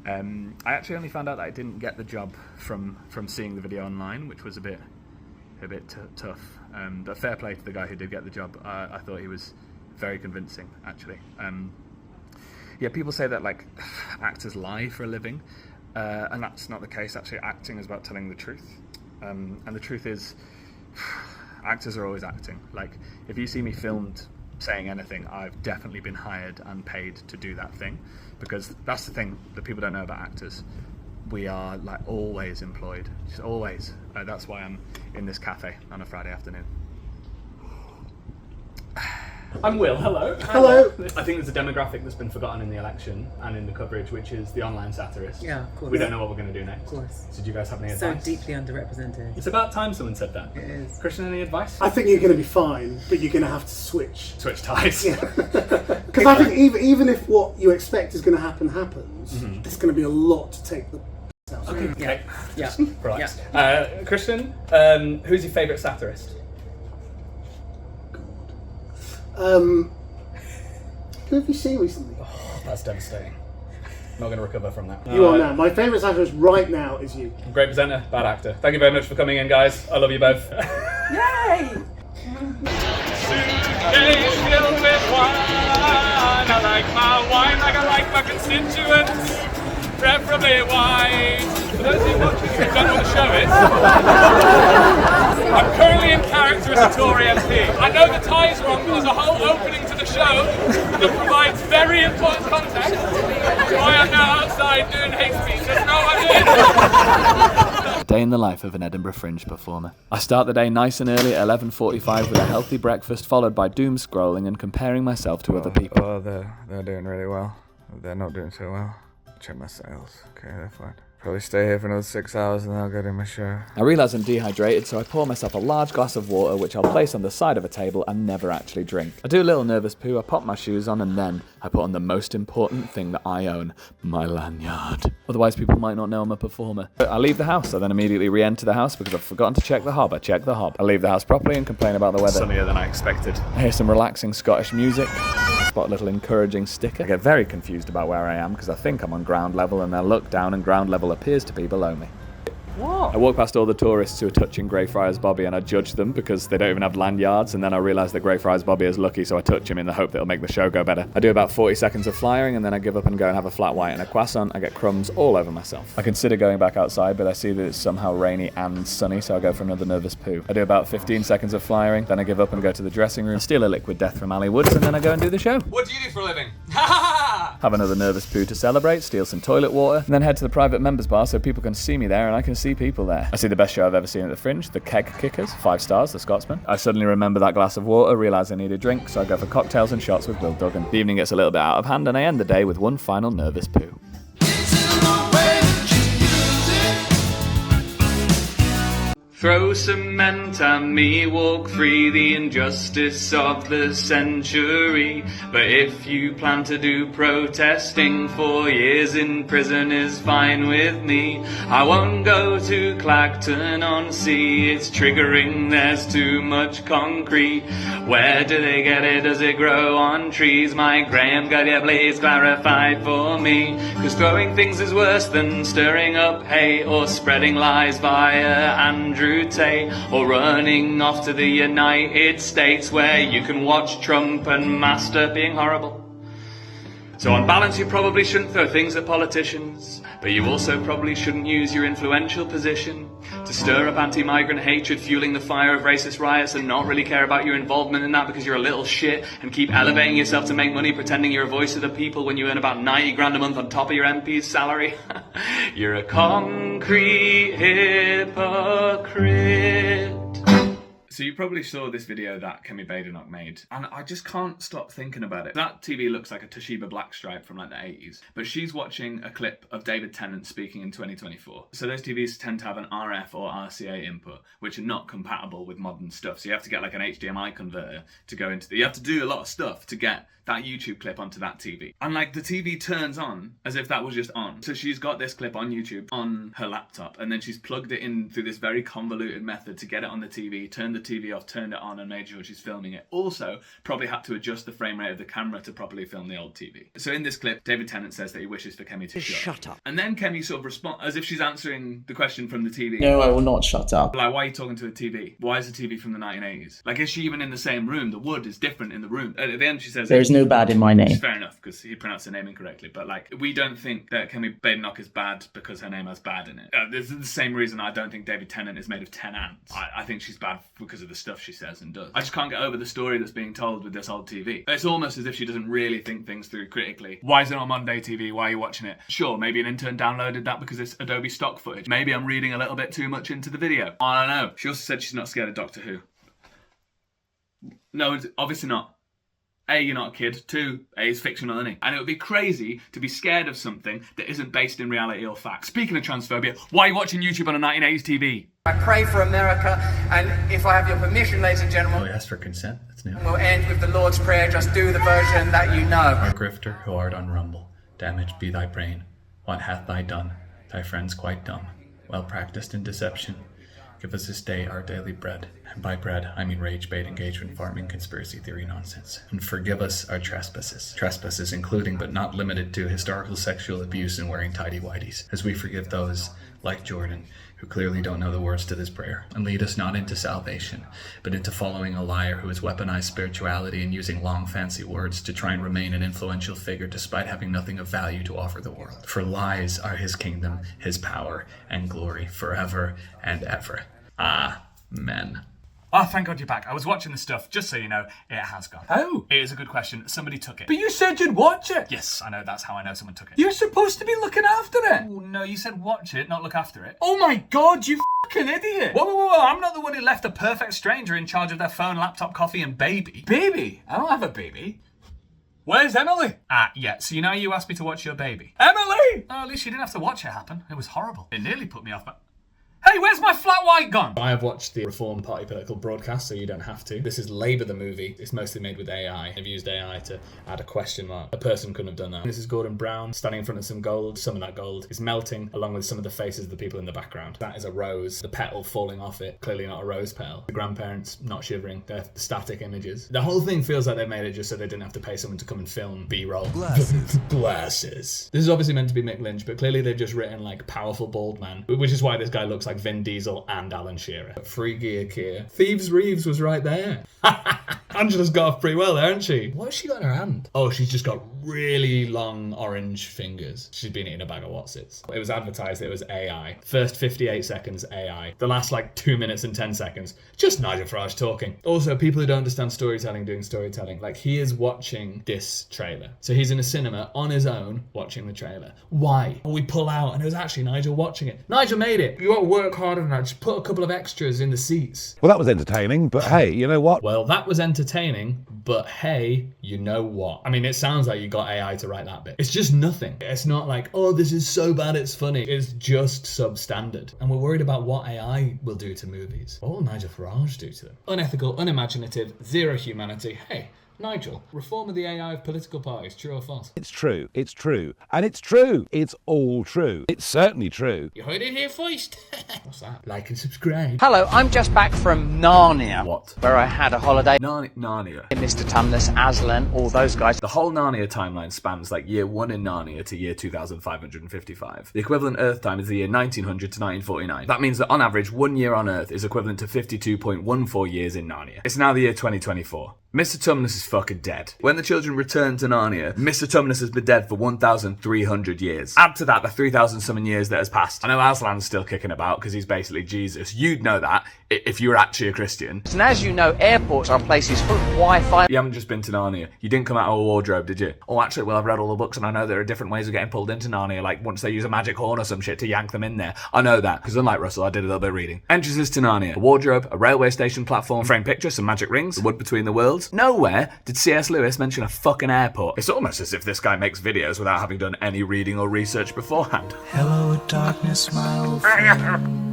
I actually only found out that I didn't get the job from seeing the video online, which was a bit tough. But fair play to the guy who did get the job. I thought he was very convincing, actually. Yeah, people say that like actors lie for a living, and that's not the case. Actually, acting is about telling the truth, and the truth is, actors are always acting. Like, if you see me filmed saying anything, I've definitely been hired and paid to do that thing, because that's the thing that people don't know about actors. We are like always employed, just always. That's why I'm in this cafe on a Friday afternoon. I'm Will, hello. Hello. I think there's a demographic that's been forgotten in the election and in the coverage, which is the online satirist. Yeah, of course. We don't know what we're going to do next. Of course. So do you guys have any So advice? deeply underrepresented. It's about time someone said that. It is. Christian, any advice? I think you're going to be fine, but you're going to have to switch. Switch ties. Yeah. Because I think even if what you expect is going to happen happens, there's going to be a lot to take the out. Okay. Yeah. Relax. Christian, who's your favourite satirist? Who have you seen recently? Oh, that's devastating. Not going to recover from that. You are now. My favourite satirist right now is you. Great presenter, bad actor. Thank you very much for coming in, guys. I love you both. Yay! Suitcase filled with wine. I like my wine like I like my constituents, preferably white. For those of you watching who don't want to show it, I'm currently in character as a Tory MP. I know the tie's wrong, but there's a whole opening to the show that provides very important context to why I'm now outside doing hate speech. Just know what I mean. Day in the life of an Edinburgh Fringe performer. I start the day nice and early at 11:45 with a healthy breakfast, followed by doom scrolling and comparing myself to other people. Oh, they're doing really well. They're not doing so well. Check my sales. Okay, they're fine. Probably stay here for another 6 hours and then I'll go do my show. I realise I'm dehydrated, so I pour myself a large glass of water, which I'll place on the side of a table and never actually drink. I do a little nervous poo, I pop my shoes on, and then I put on the most important thing that I own, my lanyard. Otherwise people might not know I'm a performer. I leave the house, I then immediately re-enter the house because I've forgotten to check the hob. I check the hob. I leave the house properly and complain about the weather. Sunnier than I expected. I hear some relaxing Scottish music. I spot a little encouraging sticker. I get very confused about where I am because I think I'm on ground level, and I look down and ground level appears to be below me. What? I walk past all the tourists who are touching Greyfriars Bobby, and I judge them because they don't even have lanyards, and then I realise that Greyfriars Bobby is lucky, so I touch him in the hope that it'll make the show go better. I do about 40 seconds of flying, and then I give up and go and have a flat white and a croissant. I get crumbs all over myself. I consider going back outside, but I see that it's somehow rainy and sunny, so I go for another nervous poo. I do about 15 seconds of flying, then I give up and go to the dressing room, steal a liquid death from Ali Woods, and then I go and do the show. What do you do for a living? Have another nervous poo to celebrate, steal some toilet water, and then head to the private members bar so people can see me there and I can see people there. I see the best show I've ever seen at the Fringe, the Keg Kickers, 5 stars, the Scotsman. I suddenly remember that glass of water, realise I need a drink, so I go for cocktails and shots with Will Duggan. The evening gets a little bit out of hand and I end the day with one final nervous poo. Throw cement at me, walk free, the injustice of the century. But if you plan to do protesting, 4 years in prison is fine with me. I won't go to Clacton-on-Sea, it's triggering, there's too much concrete. Where do they get it, does it grow on trees? My Graham, God, yeah, please clarify for me. 'Cause throwing things is worse than stirring up hay or spreading lies via Andrew Brute, or running off to the United States where you can watch Trump and Master being horrible. So on balance, you probably shouldn't throw things at politicians, but you also probably shouldn't use your influential position to stir up anti-migrant hatred, fueling the fire of racist riots, and not really care about your involvement in that because you're a little shit, and keep elevating yourself to make money pretending you're a voice of the people when you earn about 90 grand a month on top of your MP's salary. You're a concrete hypocrite. So you probably saw this video that Kemi Badenoch made, and I just can't stop thinking about it. That TV looks like a Toshiba Blackstripe from like the 80s, but she's watching a clip of David Tennant speaking in 2024. So those TVs tend to have an RF or RCA input, which are not compatible with modern stuff. So you have to get like an HDMI converter to go into you have to do a lot of stuff to get that YouTube clip onto that TV. And like the TV turns on as if that was just on. So she's got this clip on YouTube on her laptop, and then she's plugged it in through this very convoluted method to get it on the TV, turned the TV off, turned it on, and made sure she's filming it. Also, probably had to adjust the frame rate of the camera to properly film the old TV. So in this clip, David Tennant says that he wishes for Kemi to shut up. And then Kemi sort of responds as if she's answering the question from the TV. No, I will not shut up. Like, why are you talking to a TV? Why is the TV from the 1980s? Like, is she even in the same room? The wood is different in the room. At the end, she says... There's no bad in my name. Fair enough, because he pronounced her name incorrectly. But, like, we don't think that Kemi Badenoch is bad because her name has bad in it. This is the same reason I don't think David Tennant is made of 10 ants. I think she's bad because of the stuff she says and does. I just can't get over the story that's being told with this old TV. It's almost as if she doesn't really think things through critically. Why is it on Monday TV? Why are you watching it? Sure, maybe an intern downloaded that because it's Adobe stock footage. Maybe I'm reading a little bit too much into the video. I don't know. She also said she's not scared of Doctor Who. No, obviously not. A, you're not a kid. 2, A, it's fictional, isn't it? And it would be crazy to be scared of something that isn't based in reality or fact. Speaking of transphobia, why are you watching YouTube on a 1980s TV? I pray for America, and if I have your permission, ladies and gentlemen... Oh, you asked for consent? That's new. We'll end with the Lord's Prayer. Just do the version that you know. Our grifter, who art on rumble, damaged be thy brain. What hath thy done? Thy friends quite dumb. Well practiced in deception. Give us this day our daily bread. And by bread, I mean rage bait, engagement, farming, conspiracy theory nonsense. And forgive us our trespasses. Trespasses including but not limited to historical sexual abuse and wearing tighty-whities. As we forgive those, like Jordan, who clearly don't know the words to this prayer. And lead us not into salvation, but into following a liar who has weaponized spirituality and using long fancy words to try and remain an influential figure despite having nothing of value to offer the world. For lies are his kingdom, his power, and glory forever and ever. Amen. Oh, thank God you're back. I was watching the stuff. Just so you know, it has gone. Oh. It is a good question. Somebody took it. But you said you'd watch it. Yes, I know. That's how I know someone took it. You're supposed to be looking after it. Oh, no, you said watch it, not look after it. Oh my God, you fucking idiot. Whoa. I'm not the one who left a perfect stranger in charge of their phone, laptop, coffee, and baby. Baby? I don't have a baby. Where's Emily? Yeah, so you know you asked me to watch your baby. Emily! Oh, at least you didn't have to watch it happen. It was horrible. It nearly put me off, but... Hey, where's my flat white gone? I have watched the Reform Party political broadcast, so you don't have to. This is Labour the movie. It's mostly made with AI. They've used AI to add a question mark. A person couldn't have done that. This is Gordon Brown standing in front of some gold. Some of that gold is melting, along with some of the faces of the people in the background. That is a rose. The petal falling off it. Clearly not a rose petal. The grandparents not shivering. They're static images. The whole thing feels like they made it just so they didn't have to pay someone to come and film B-roll. Glasses. Glasses. This is obviously meant to be Mick Lynch, but clearly they've just written like powerful bald man, which is why this guy looks like Vin Diesel and Alan Shearer. Free gear Kia. Thieves Reeves was right there. Angela's got off pretty well there, hasn't she? What has she got in her hand? Oh, she's just got really long orange fingers. She's been eating a bag of Wotsits. It was advertised it was AI. First 58 seconds, AI. The last like 2 minutes and 10 seconds, just Nigel Farage talking. Also, people who don't understand storytelling doing storytelling. Like, he is watching this trailer. So he's in a cinema on his own watching the trailer. Why? We pull out and it was actually Nigel watching it. Nigel made it. You got to work harder than that. Just put a couple of extras in the seats. Well, that was entertaining, but hey, you know what? Well, that was entertaining, but hey, you know what? I mean, it sounds like you got AI to write that bit. It's just nothing. It's not like, oh, this is so bad it's funny. It's just substandard. And we're worried about what AI will do to movies. What will Nigel Farage do to them? Unethical, unimaginative, zero humanity. Hey, Nigel, reform of the AI of political parties, true or false? It's true. It's true. And it's true. It's all true. It's certainly true. You heard it here first. What's that? Like and subscribe. Hello, I'm just back from Narnia. What? Where I had a holiday. Narnia. Mr. Tumnus, Aslan, all those guys. The whole Narnia timeline spans like year 1 in Narnia to year 2555. The equivalent Earth time is the year 1900 to 1949. That means that on average, 1 year on Earth is equivalent to 52.14 years in Narnia. It's now the year 2024. Mr. Tumnus is fucking dead. When the children return to Narnia, Mr. Tumnus has been dead for 1,300 years. Add to that the 3,000 something years that has passed. I know Aslan's still kicking about because he's basically Jesus. You'd know that if you were actually a Christian. And as you know, airports are places full of Wi-Fi. You haven't just been to Narnia. You didn't come out of a wardrobe, did you? Oh, actually, well, I've read all the books and I know there are different ways of getting pulled into Narnia, like once they use a magic horn or some shit to yank them in there. I know that, because unlike Russell, I did a little bit of reading. Entrances to Narnia. A wardrobe, a railway station platform, framed picture, some magic rings, the wood between the worlds. Nowhere did C.S. Lewis mention a fucking airport. It's almost as if this guy makes videos without having done any reading or research beforehand. Hello, darkness, my old friend.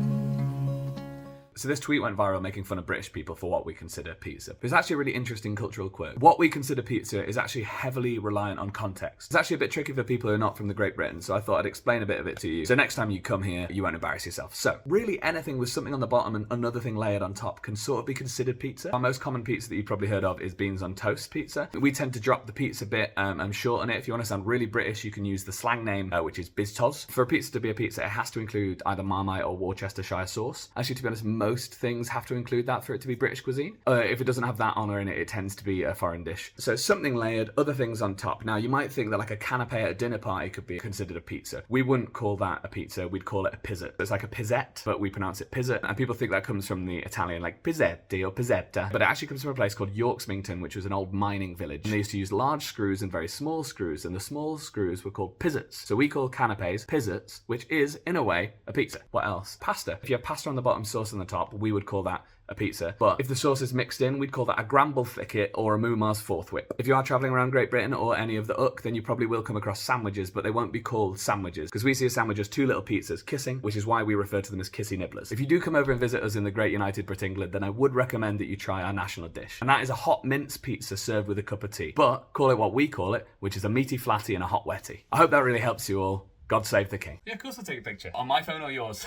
So this tweet went viral making fun of British people for what we consider pizza. It's actually a really interesting cultural quirk. What we consider pizza is actually heavily reliant on context. It's actually a bit tricky for people who are not from the Great Britain, so I thought I'd explain a bit of it to you. So next time you come here, you won't embarrass yourself. So really anything with something on the bottom and another thing layered on top can sort of be considered pizza. Our most common pizza that you've probably heard of is beans on toast pizza. We tend to drop the pizza bit and shorten it. If you want to sound really British, you can use the slang name, which is biztos. For a pizza to be a pizza, it has to include either Marmite or Worcestershire sauce. Actually, to be honest, most things have to include that for it to be British cuisine. If it doesn't have that on or in it, it tends to be a foreign dish. So something layered, other things on top. Now, you might think that like a canapé at a dinner party could be considered a pizza. We wouldn't call that a pizza, we'd call it a pizzette. It's like a pizzette, but we pronounce it pizzette. And people think that comes from the Italian like pizzetti or pizzetta. But it actually comes from a place called Yorksmington, which was an old mining village. And they used to use large screws and very small screws, and the small screws were called pizzettes. So we call canapés pizzettes, which is, in a way, a pizza. What else? Pasta. If you have pasta on the bottom, sauce on the top, we would call that a pizza. But if the sauce is mixed in, we'd call that a Gramble thicket or a Mumar's fourth whip. If you are travelling around Great Britain or any of the UK, then you probably will come across sandwiches, but they won't be called sandwiches because we see a sandwich as two little pizzas kissing, which is why we refer to them as kissy nibblers. If you do come over and visit us in the great United Brit England, then I would recommend that you try our national dish. And that is a hot mince pizza served with a cup of tea. But call it what we call it, which is a meaty flatty and a hot wetty. I hope that really helps you all. God save the king. Yeah, of course I'll take a picture. On my phone or yours?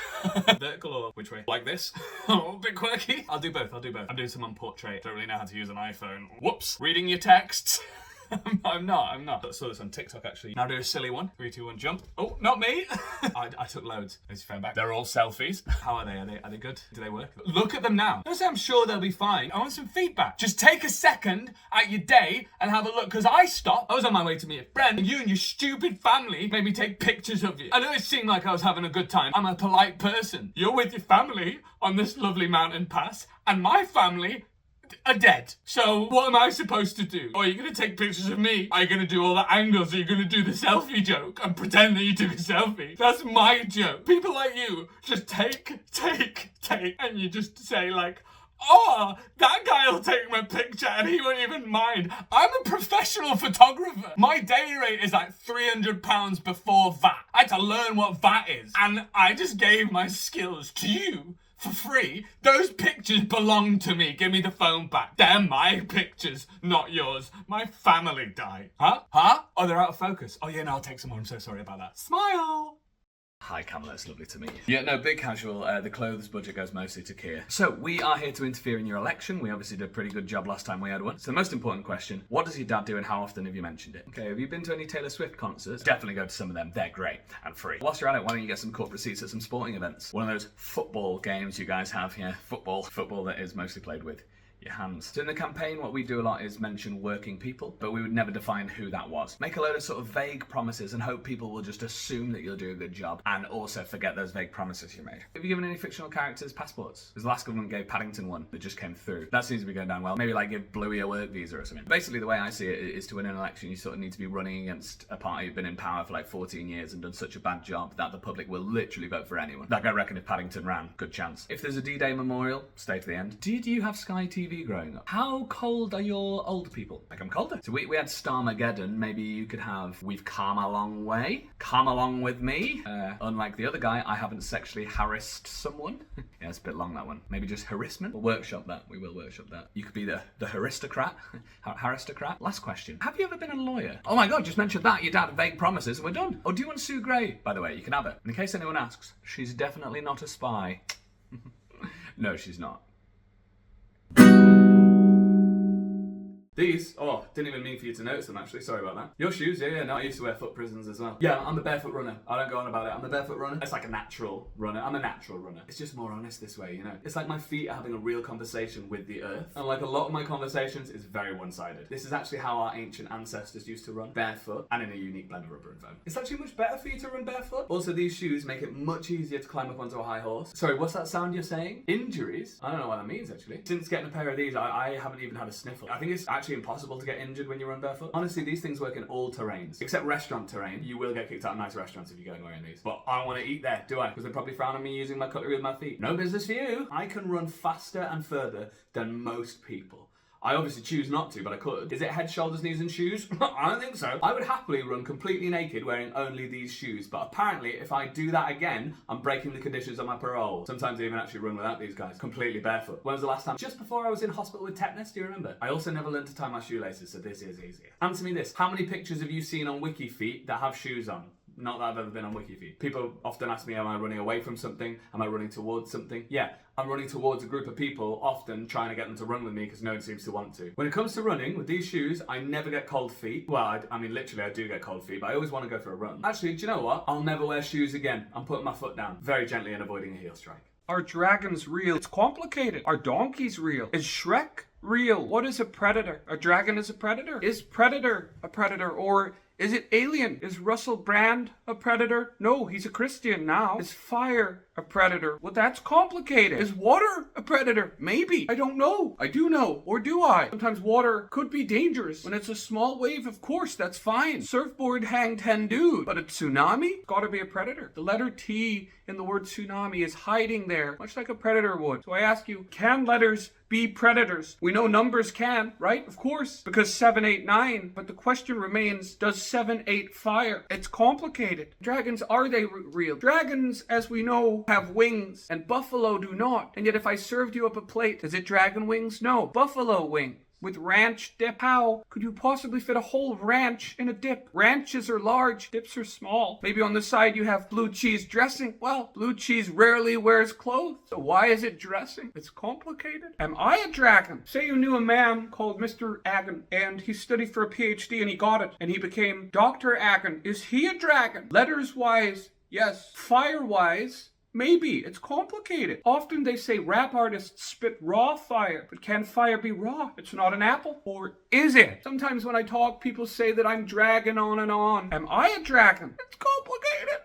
Vertical or which way? Like this? Oh, a bit quirky. I'll do both. I'm doing some on portrait. Don't really know how to use an iPhone. Whoops. Reading your texts. I'm not. I saw this on TikTok actually. Now do a silly one. 3, 2, 1, jump. Oh, not me. I took loads. There's your phone back. They're all selfies. How are they? Are they good? Do they work? Look at them now. Don't say I'm sure they'll be fine. I want some feedback. Just take a second at your day and have a look. Because I stopped. I was on my way to meet a friend. And you and your stupid family made me take pictures of you. I know it seemed like I was having a good time. I'm a polite person. You're with your family on this lovely mountain pass. And my family are dead. So what am I supposed to do? Are you going to take pictures of me? Are you going to do all the angles? Are you going to do the selfie joke and pretend that you took a selfie? That's my joke. People like you just take, and you just say like, oh, that guy will take my picture and he won't even mind. I'm a professional photographer. My day rate is like £300 before VAT. I had to learn what VAT is. And I just gave my skills to you for free. Those pictures belong to me. Give me the phone back. They're my pictures, not yours. My family died. Huh? Oh, they're out of focus. Oh yeah, no, I'll take some more. I'm so sorry about that. Smile. Hi Camilla, it's lovely to meet you. Yeah, no, big casual. The clothes budget goes mostly to Keir. So, we are here to interfere in your election. We obviously did a pretty good job last time we had one. So the most important question, what does your dad do and how often have you mentioned it? Okay, have you been to any Taylor Swift concerts? Definitely go to some of them. They're great and free. Whilst you're at it, why don't you get some corporate seats at some sporting events? One of those football games you guys have, yeah, football that is mostly played with your hands. So in the campaign, what we do a lot is mention working people, but we would never define who that was. Make a load of sort of vague promises and hope people will just assume that you'll do a good job and also forget those vague promises you made. Have you given any fictional characters passports? Because the last government gave Paddington one that just came through. That seems to be going down well. Maybe like give Bluey a work visa or something. Basically, the way I see it is to win an election, you sort of need to be running against a party who've been in power for like 14 years and done such a bad job that the public will literally vote for anyone. Like I reckon if Paddington ran, good chance. If there's a D-Day memorial, stay to the end. Did you have Sky TV TV growing up. How cold are your older people? Like, I'm colder. So we had Starmageddon. Maybe you could have We've Come a Long Way. Come along with me. Unlike the other guy, I haven't sexually harassed someone. Yeah, it's a bit long, that one. Maybe just harassment. We'll workshop that. We will workshop that. You could be the aristocrat. Aristocrat. Last question. Have you ever been a lawyer? Oh my god, just mentioned that. Your dad had vague promises and we're done. Oh, do you want Sue Gray? By the way, you can have it. In case anyone asks, she's definitely not a spy. No, she's not. These, oh, didn't even mean for you to notice them actually, sorry about that. Your shoes, yeah, no, I used to wear foot prisons as well. Yeah, I'm the barefoot runner. I don't go on about it, I'm the barefoot runner. It's like a natural runner, I'm a natural runner. It's just more honest this way, you know. It's like my feet are having a real conversation with the earth. And like a lot of my conversations, it's very one-sided. This is actually how our ancient ancestors used to run, barefoot, and in a unique blend of rubber and foam. It's actually much better for you to run barefoot. Also, these shoes make it much easier to climb up onto a high horse. Sorry, what's that sound you're saying? Injuries? I don't know what that means actually. Since getting a pair of these, I haven't even had a sniffle. I think it's actually impossible to get injured when you run barefoot. Honestly, these things work in all terrains. Except restaurant terrain. You will get kicked out of nice restaurants if you're going wearing these. But I don't want to eat there, do I? Because they probably frown on me using my cutlery with my feet. No business for you. I can run faster and further than most people. I obviously choose not to, but I could. Is it head, shoulders, knees and shoes? I don't think so. I would happily run completely naked wearing only these shoes, but apparently if I do that again, I'm breaking the conditions on my parole. Sometimes I even actually run without these guys, completely barefoot. When was the last time? Just before I was in hospital with tetanus, do you remember? I also never learned to tie my shoelaces, so this is easier. Answer me this, how many pictures have you seen on WikiFeet that have shoes on? Not that I've ever been on WikiFeet. People often ask me, am I running away from something? Am I running towards something? Yeah, I'm running towards a group of people, often trying to get them to run with me because no one seems to want to. When it comes to running, with these shoes, I never get cold feet. Well, I mean, literally, I do get cold feet, but I always want to go for a run. Actually, do you know what? I'll never wear shoes again. I'm putting my foot down, very gently and avoiding a heel strike. Are dragons real? It's complicated. Are donkeys real? Is Shrek real? What is a predator? A dragon is a predator? Is Predator a predator? Or is it Alien? Is Russell Brand a predator? No, he's a Christian now. Is fire a predator? Well, that's complicated. Is water a predator? Maybe. I don't know. I do know. Or do I? Sometimes water could be dangerous. When it's a small wave, of course, that's fine. Surfboard hang 10 dude. But a tsunami? Gotta be a predator. The letter T in the word tsunami is hiding there, much like a predator would. So I ask you, can letters be predators? We know numbers can, right? Of course, because 7, 8, 9. But the question remains, does 7, 8 fire? It's complicated. Dragons, are they real? Dragons, as we know, have wings, and buffalo do not. And yet if I served you up a plate, is it dragon wings? No, buffalo wings. With ranch dip. How could you possibly fit a whole ranch in a dip? Ranches are large, dips are small. Maybe on the side you have blue cheese dressing. Well, blue cheese rarely wears clothes, so why is it dressing? It's complicated. Am I a dragon? Say you knew a man called Mr. Agon, and he studied for a PhD and he got it, and he became Dr. Agon. Is he a dragon? Letters-wise, yes. Fire-wise, maybe. It's complicated. Often they say rap artists spit raw fire, but can fire be raw? It's not an apple. Or is it? Sometimes when I talk, people say that I'm dragging on and on. Am I a dragon? It's complicated.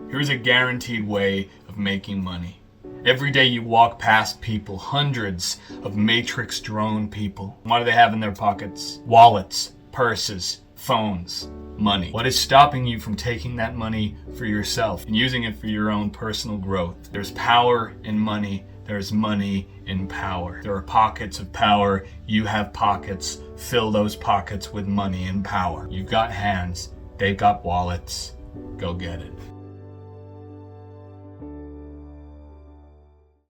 Here's a guaranteed way of making money. Every day you walk past people, hundreds of Matrix drone people. What do they have in their pockets? Wallets, purses, phones, money. What is stopping you from taking that money for yourself and using it for your own personal growth? There's power in money. There's money in power. There are pockets of power. You have pockets. Fill those pockets with money and power. You've got hands. They've got wallets. Go get it.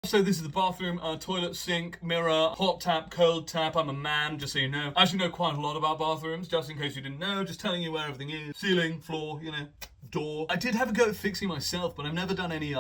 So this is the bathroom, toilet, sink, mirror, hot tap, cold tap. I'm a man, just so you know. I actually know quite a lot about bathrooms, just in case you didn't know. Just telling you where everything is. Ceiling, floor, you know, door. I did have a go at fixing myself, but I've never done any,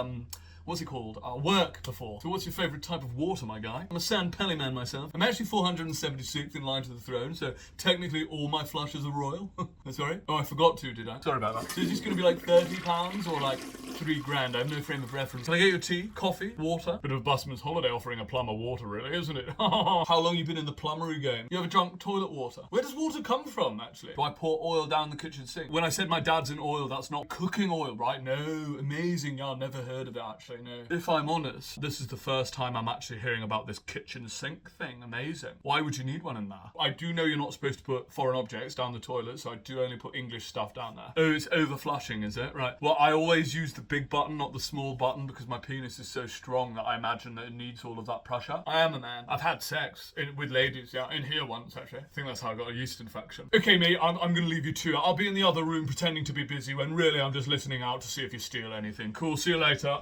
what's it called? Work before. So what's your favourite type of water, my guy? I'm a San Pelly man myself. I'm actually 476th in line to the throne, so technically all my flushes are royal. Sorry? Oh, I forgot to, did I? Sorry about that. So is this going to be like £30 or like £3,000? I have no frame of reference. Can I get you tea, coffee, water? Bit of a busman's holiday offering a plumber water, really, isn't it? How long you been in the plumbery game? You ever drunk toilet water? Where does water come from, actually? Do I pour oil down the kitchen sink? When I said my dad's in oil, that's not cooking oil, right? No, amazing. Yeah, I've never heard of it, actually. actually, no. If I'm honest, this is the first time I'm actually hearing about this kitchen sink thing. Amazing. Why would you need one in there? I do know you're not supposed to put foreign objects down the toilet, so I do only put English stuff down there. Oh, it's over-flushing, is it? Right. Well, I always use the big button, not the small button, because my penis is so strong that I imagine that it needs all of that pressure. I am a man. I've had sex with ladies, yeah, in here once, actually. I think that's how I got a yeast infection. Okay, mate, I'm going to leave you to it. I'll be in the other room pretending to be busy when really I'm just listening out to see if you steal anything. Cool, see you later.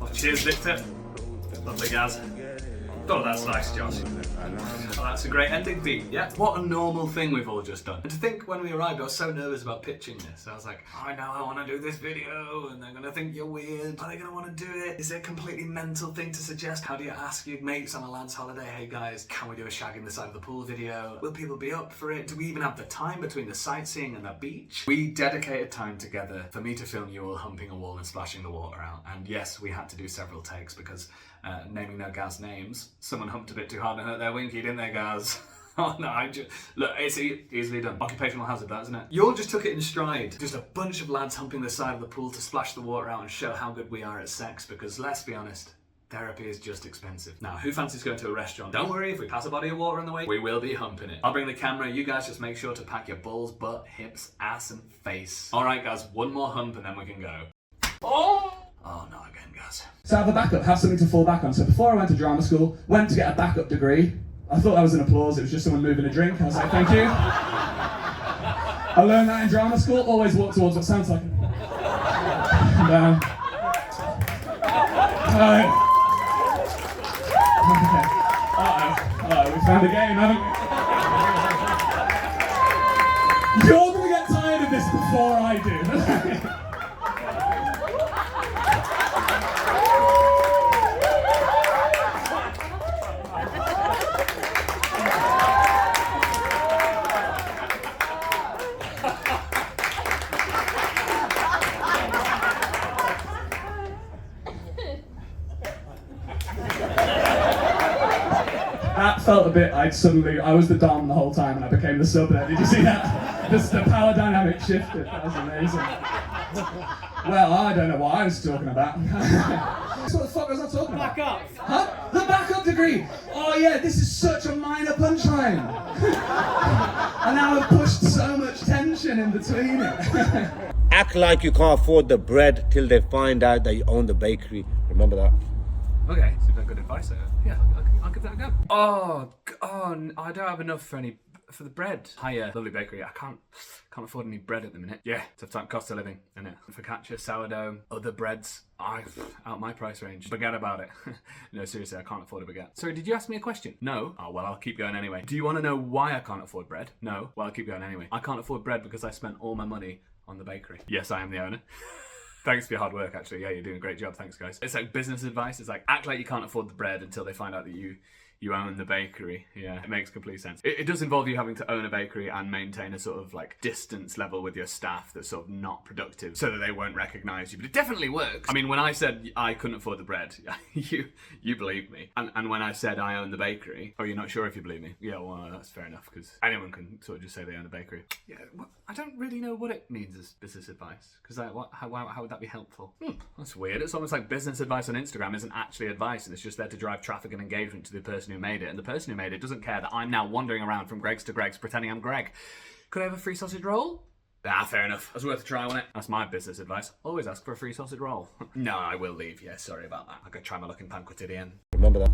Oh, cheers, Victor. Lovely, Gaz. Oh, that's nice, Josh. Oh, that's a great ending beat, yeah. What a normal thing we've all just done. And to think when we arrived, I was so nervous about pitching this. I was like, I know I want to do this video, and they're going to think you're weird. Are they going to want to do it? Is it a completely mental thing to suggest? How do you ask your mates on a lad's holiday, hey guys, can we do a shagging the side of the pool video? Will people be up for it? Do we even have the time between the sightseeing and the beach? We dedicated time together for me to film you all humping a wall and splashing the water out. And yes, we had to do several takes because naming no Gaz names, someone humped a bit too hard and hurt their winky, didn't they, Gaz? Oh no, look, it's easily done. Occupational hazard, that, isn't it? You all just took it in stride. Just a bunch of lads humping the side of the pool to splash the water out and show how good we are at sex, because let's be honest, therapy is just expensive. Now, who fancies going to a restaurant? Don't worry, if we pass a body of water on the way, we will be humping it. I'll bring the camera, you guys just make sure to pack your balls, butt, hips, ass and face. Alright guys, one more hump and then we can go. Oh no, again guys. So have a backup, have something to fall back on. So before I went to drama school, went to get a backup degree. I thought that was an applause, it was just someone moving a drink. I was like, thank you. I learned that in drama school, always walk towards what sounds like and, Uh-oh, we found a game, haven't we? You're gonna get tired of this before I do. That felt a bit, I was the dom the whole time and I became the sub there. Did you see that? Just the power dynamic shifted, that was amazing. Well, I don't know what I was talking about. What the fuck was I talking about? Back up! Huh? The backup degree! Oh yeah, this is such a minor punchline. And now I've pushed so much tension in between it. Act like you can't afford the bread till they find out that you own the bakery. Remember that? Okay, seems like good advice there. Yeah, I'll give that a go. Oh, I don't have enough for the bread. Hiya, lovely bakery. I can't afford any bread at the minute. Yeah, tough time, cost of living, innit? Focaccia, sourdough, other breads, out my price range. Forget about it. No, seriously, I can't afford a baguette. Sorry, did you ask me a question? No? Oh, well, I'll keep going anyway. Do you want to know why I can't afford bread? No? Well, I'll keep going anyway. I can't afford bread because I spent all my money on the bakery. Yes, I am the owner. Thanks for your hard work, actually. Yeah, you're doing a great job. Thanks, guys. It's like business advice. It's like, act like you can't afford the bread until they find out that you own the bakery. Yeah, it makes complete sense. It does involve you having to own a bakery and maintain a sort of like distance level with your staff that's sort of not productive so that they won't recognise you. But it definitely works. I mean, when I said I couldn't afford the bread, you believed me. And when I said I own the bakery, oh, you're not sure if you believe me? Yeah, well, that's fair enough, because anyone can sort of just say they own a bakery. Yeah, well, I don't really know what it means as business advice, because how would that be helpful? That's weird. It's almost like business advice on Instagram isn't actually advice, and it's just there to drive traffic and engagement to the person who made it, and the person who made it doesn't care that I'm now wandering around from Greg's to Greg's pretending I'm Greg. Could I have a free sausage roll? Ah, fair enough. That's worth a try, wasn't it? That's my business advice. Always ask for a free sausage roll. No, I will leave. Yeah, sorry about that. I could try my luck in Pan Quotidian. Remember that.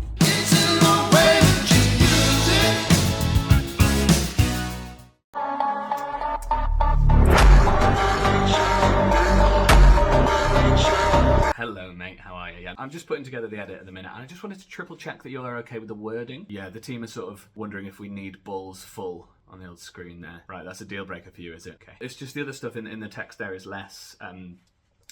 Hello, mate. How are you? Yeah, I'm just putting together the edit at the minute, and I just wanted to triple check that you're okay with the wording. Yeah, the team is sort of wondering if we need balls full on the old screen there. Right, that's a deal breaker for you, is it? Okay. It's just the other stuff in the text there is less.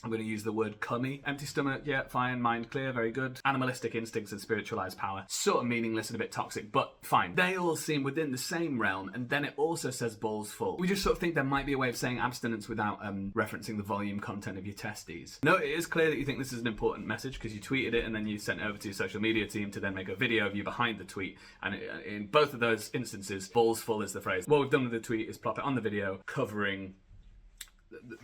I'm going to use the word cummy. Empty stomach, yeah, fine. Mind clear, very good. Animalistic instincts and spiritualized power. Sort of meaningless and a bit toxic, but fine. They all seem within the same realm, and then it also says balls full. We just sort of think there might be a way of saying abstinence without referencing the volume content of your testes. No, it is clear that you think this is an important message because you tweeted it and then you sent it over to your social media team to then make a video of you behind the tweet. And in both of those instances, balls full is the phrase. What we've done with the tweet is plop it on the video, covering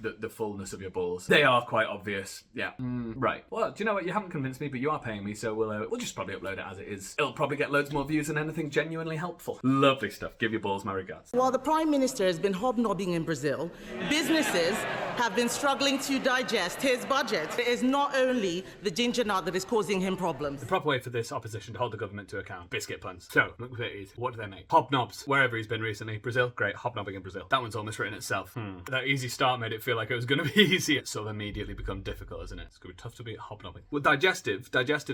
the fullness of your balls. They are quite obvious. Yeah. Right. Well, do you know what? You haven't convinced me, but you are paying me, so we'll just probably upload it as it is. It'll probably get loads more views than anything genuinely helpful. Lovely stuff. Give your balls my regards. While the Prime Minister has been hobnobbing in Brazil, businesses have been struggling to digest his budget. It is not only the ginger nut that is causing him problems. The proper way for this opposition to hold the government to account: biscuit puns. So, look at it. What do they make? Hobnobs. Wherever he's been recently. Brazil? Great. Hobnobbing in Brazil. That one's almost written itself. That easy start made it feel like it was going to be easy. It's sort of immediately become difficult, isn't it? It's going to be tough to beat hobnobbing. Well, Digestive's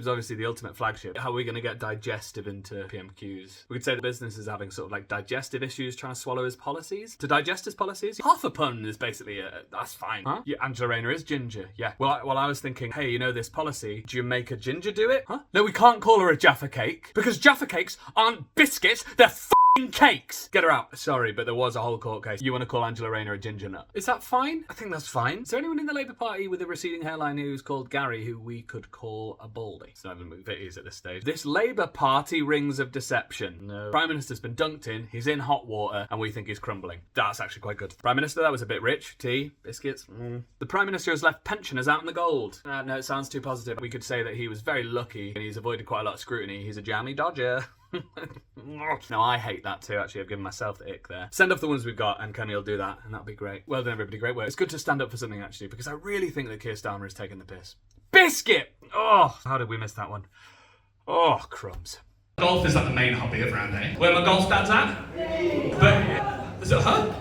obviously the ultimate flagship. How are we going to get Digestive into PMQs? We could say the business is having sort of like digestive issues trying to swallow his policies. To digest his policies? Half a pun is basically that's fine. Huh? Yeah, Angela Rayner is ginger. Yeah. Well, I was thinking, hey, you know this policy, do you make a ginger do it? Huh? No, we can't call her a Jaffa cake because Jaffa cakes aren't biscuits, they're cakes! Get her out. Sorry, but there was a whole court case. You want to call Angela Rayner a ginger nut. Is that fine? I think that's fine. Is there anyone in the Labour Party with a receding hairline who's called Gary who we could call a baldy? It's not even McVitie's at this stage. This Labour Party rings of deception. No. Prime Minister's been dunked in, he's in hot water, and we think he's crumbling. That's actually quite good. Prime Minister, that was a bit rich. Tea, biscuits. The Prime Minister has left pensioners out in the gold. No, it sounds too positive. We could say that he was very lucky and he's avoided quite a lot of scrutiny. He's a jammy dodger. No, I hate that too, actually. I've given myself the ick there. Send off the ones we've got and Kenny will do that and that'll be great. Well done, everybody. Great work. It's good to stand up for something, actually, because I really think that Keir Starmer is taking the piss. Biscuit! Oh, how did we miss that one? Oh, crumbs. Golf is like the main hobby of round A. Where my golf dad's at? But, is it her?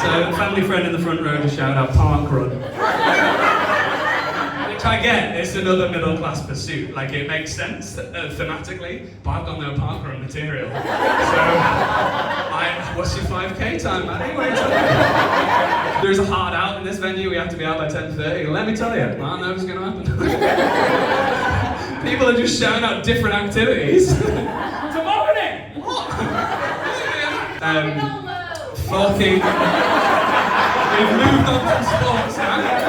So, family friend in the front row to shout out Park Run. Which I get, it's another middle class pursuit. Like, it makes sense thematically, but I've got no Park Run material. So, what's your 5k time, man? There's a hard out in this venue, we have to be out by 10:30. Let me tell you, I don't know what's going to happen. People are just shouting out different activities. Tomorrow then! What? Fucking... We've moved on from sports now.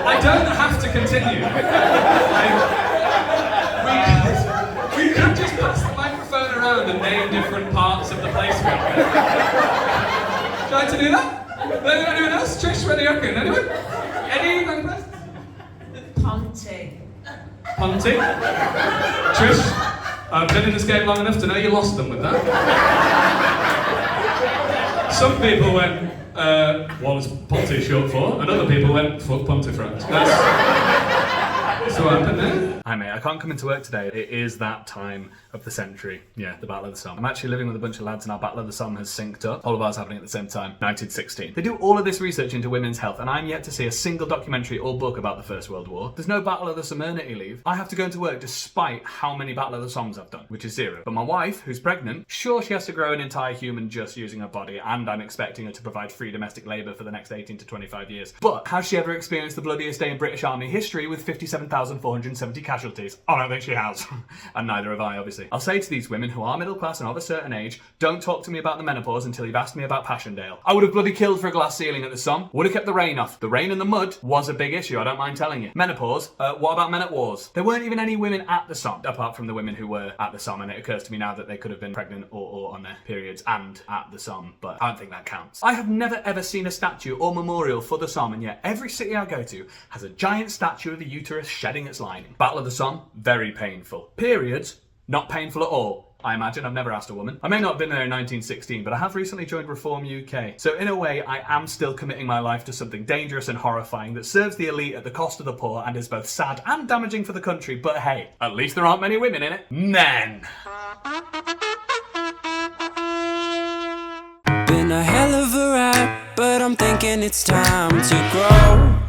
I don't have to continue. We could just pass the microphone around and name different parts of the place we're in. Try to do that? Anyone else? Trish, ready? Okay, anyone? Any? Punty. Punty? Trish, I've been in this game long enough to know you lost them with that. Some people went, what was Ponty short for? And other people went, fuck Pontifract. That's what happened there. Hi mate, I can't come into work today. It is that time of the century. Yeah, the Battle of the Somme. I'm actually living with a bunch of lads and our Battle of the Somme has synced up. All of ours happening at the same time. 1916. They do all of this research into women's health and I'm yet to see a single documentary or book about the First World War. There's no Battle of the Sommernity leave. I have to go into work despite how many Battle of the Sommes I've done, which is 0. But my wife, who's pregnant, sure she has to grow an entire human just using her body and I'm expecting her to provide free domestic labour for the next 18 to 25 years. But has she ever experienced the bloodiest day in British Army history with 57,470 casualties? I don't think she has. And neither have I, obviously. I'll say to these women who are middle class and of a certain age, don't talk to me about the menopause until you've asked me about Passchendaele. I would have bloody killed for a glass ceiling at the Somme. Would have kept the rain off. The rain and the mud was a big issue, I don't mind telling you. Menopause, what about men at wars? There weren't even any women at the Somme, apart from the women who were at the Somme, and it occurs to me now that they could have been pregnant or on their periods and at the Somme, but I don't think that counts. I have never ever seen a statue or memorial for the Somme, and yet every city I go to has a giant statue of the uterus shedding its lining. Battle of the Somme, very painful. Periods, not painful at all. I imagine. I've never asked a woman. I may not have been there in 1916, but I have recently joined Reform UK. So in a way, I am still committing my life to something dangerous and horrifying that serves the elite at the cost of the poor and is both sad and damaging for the country. But hey, at least there aren't many women in it. Men! Been a hell of a ride, but I'm thinking it's time to grow.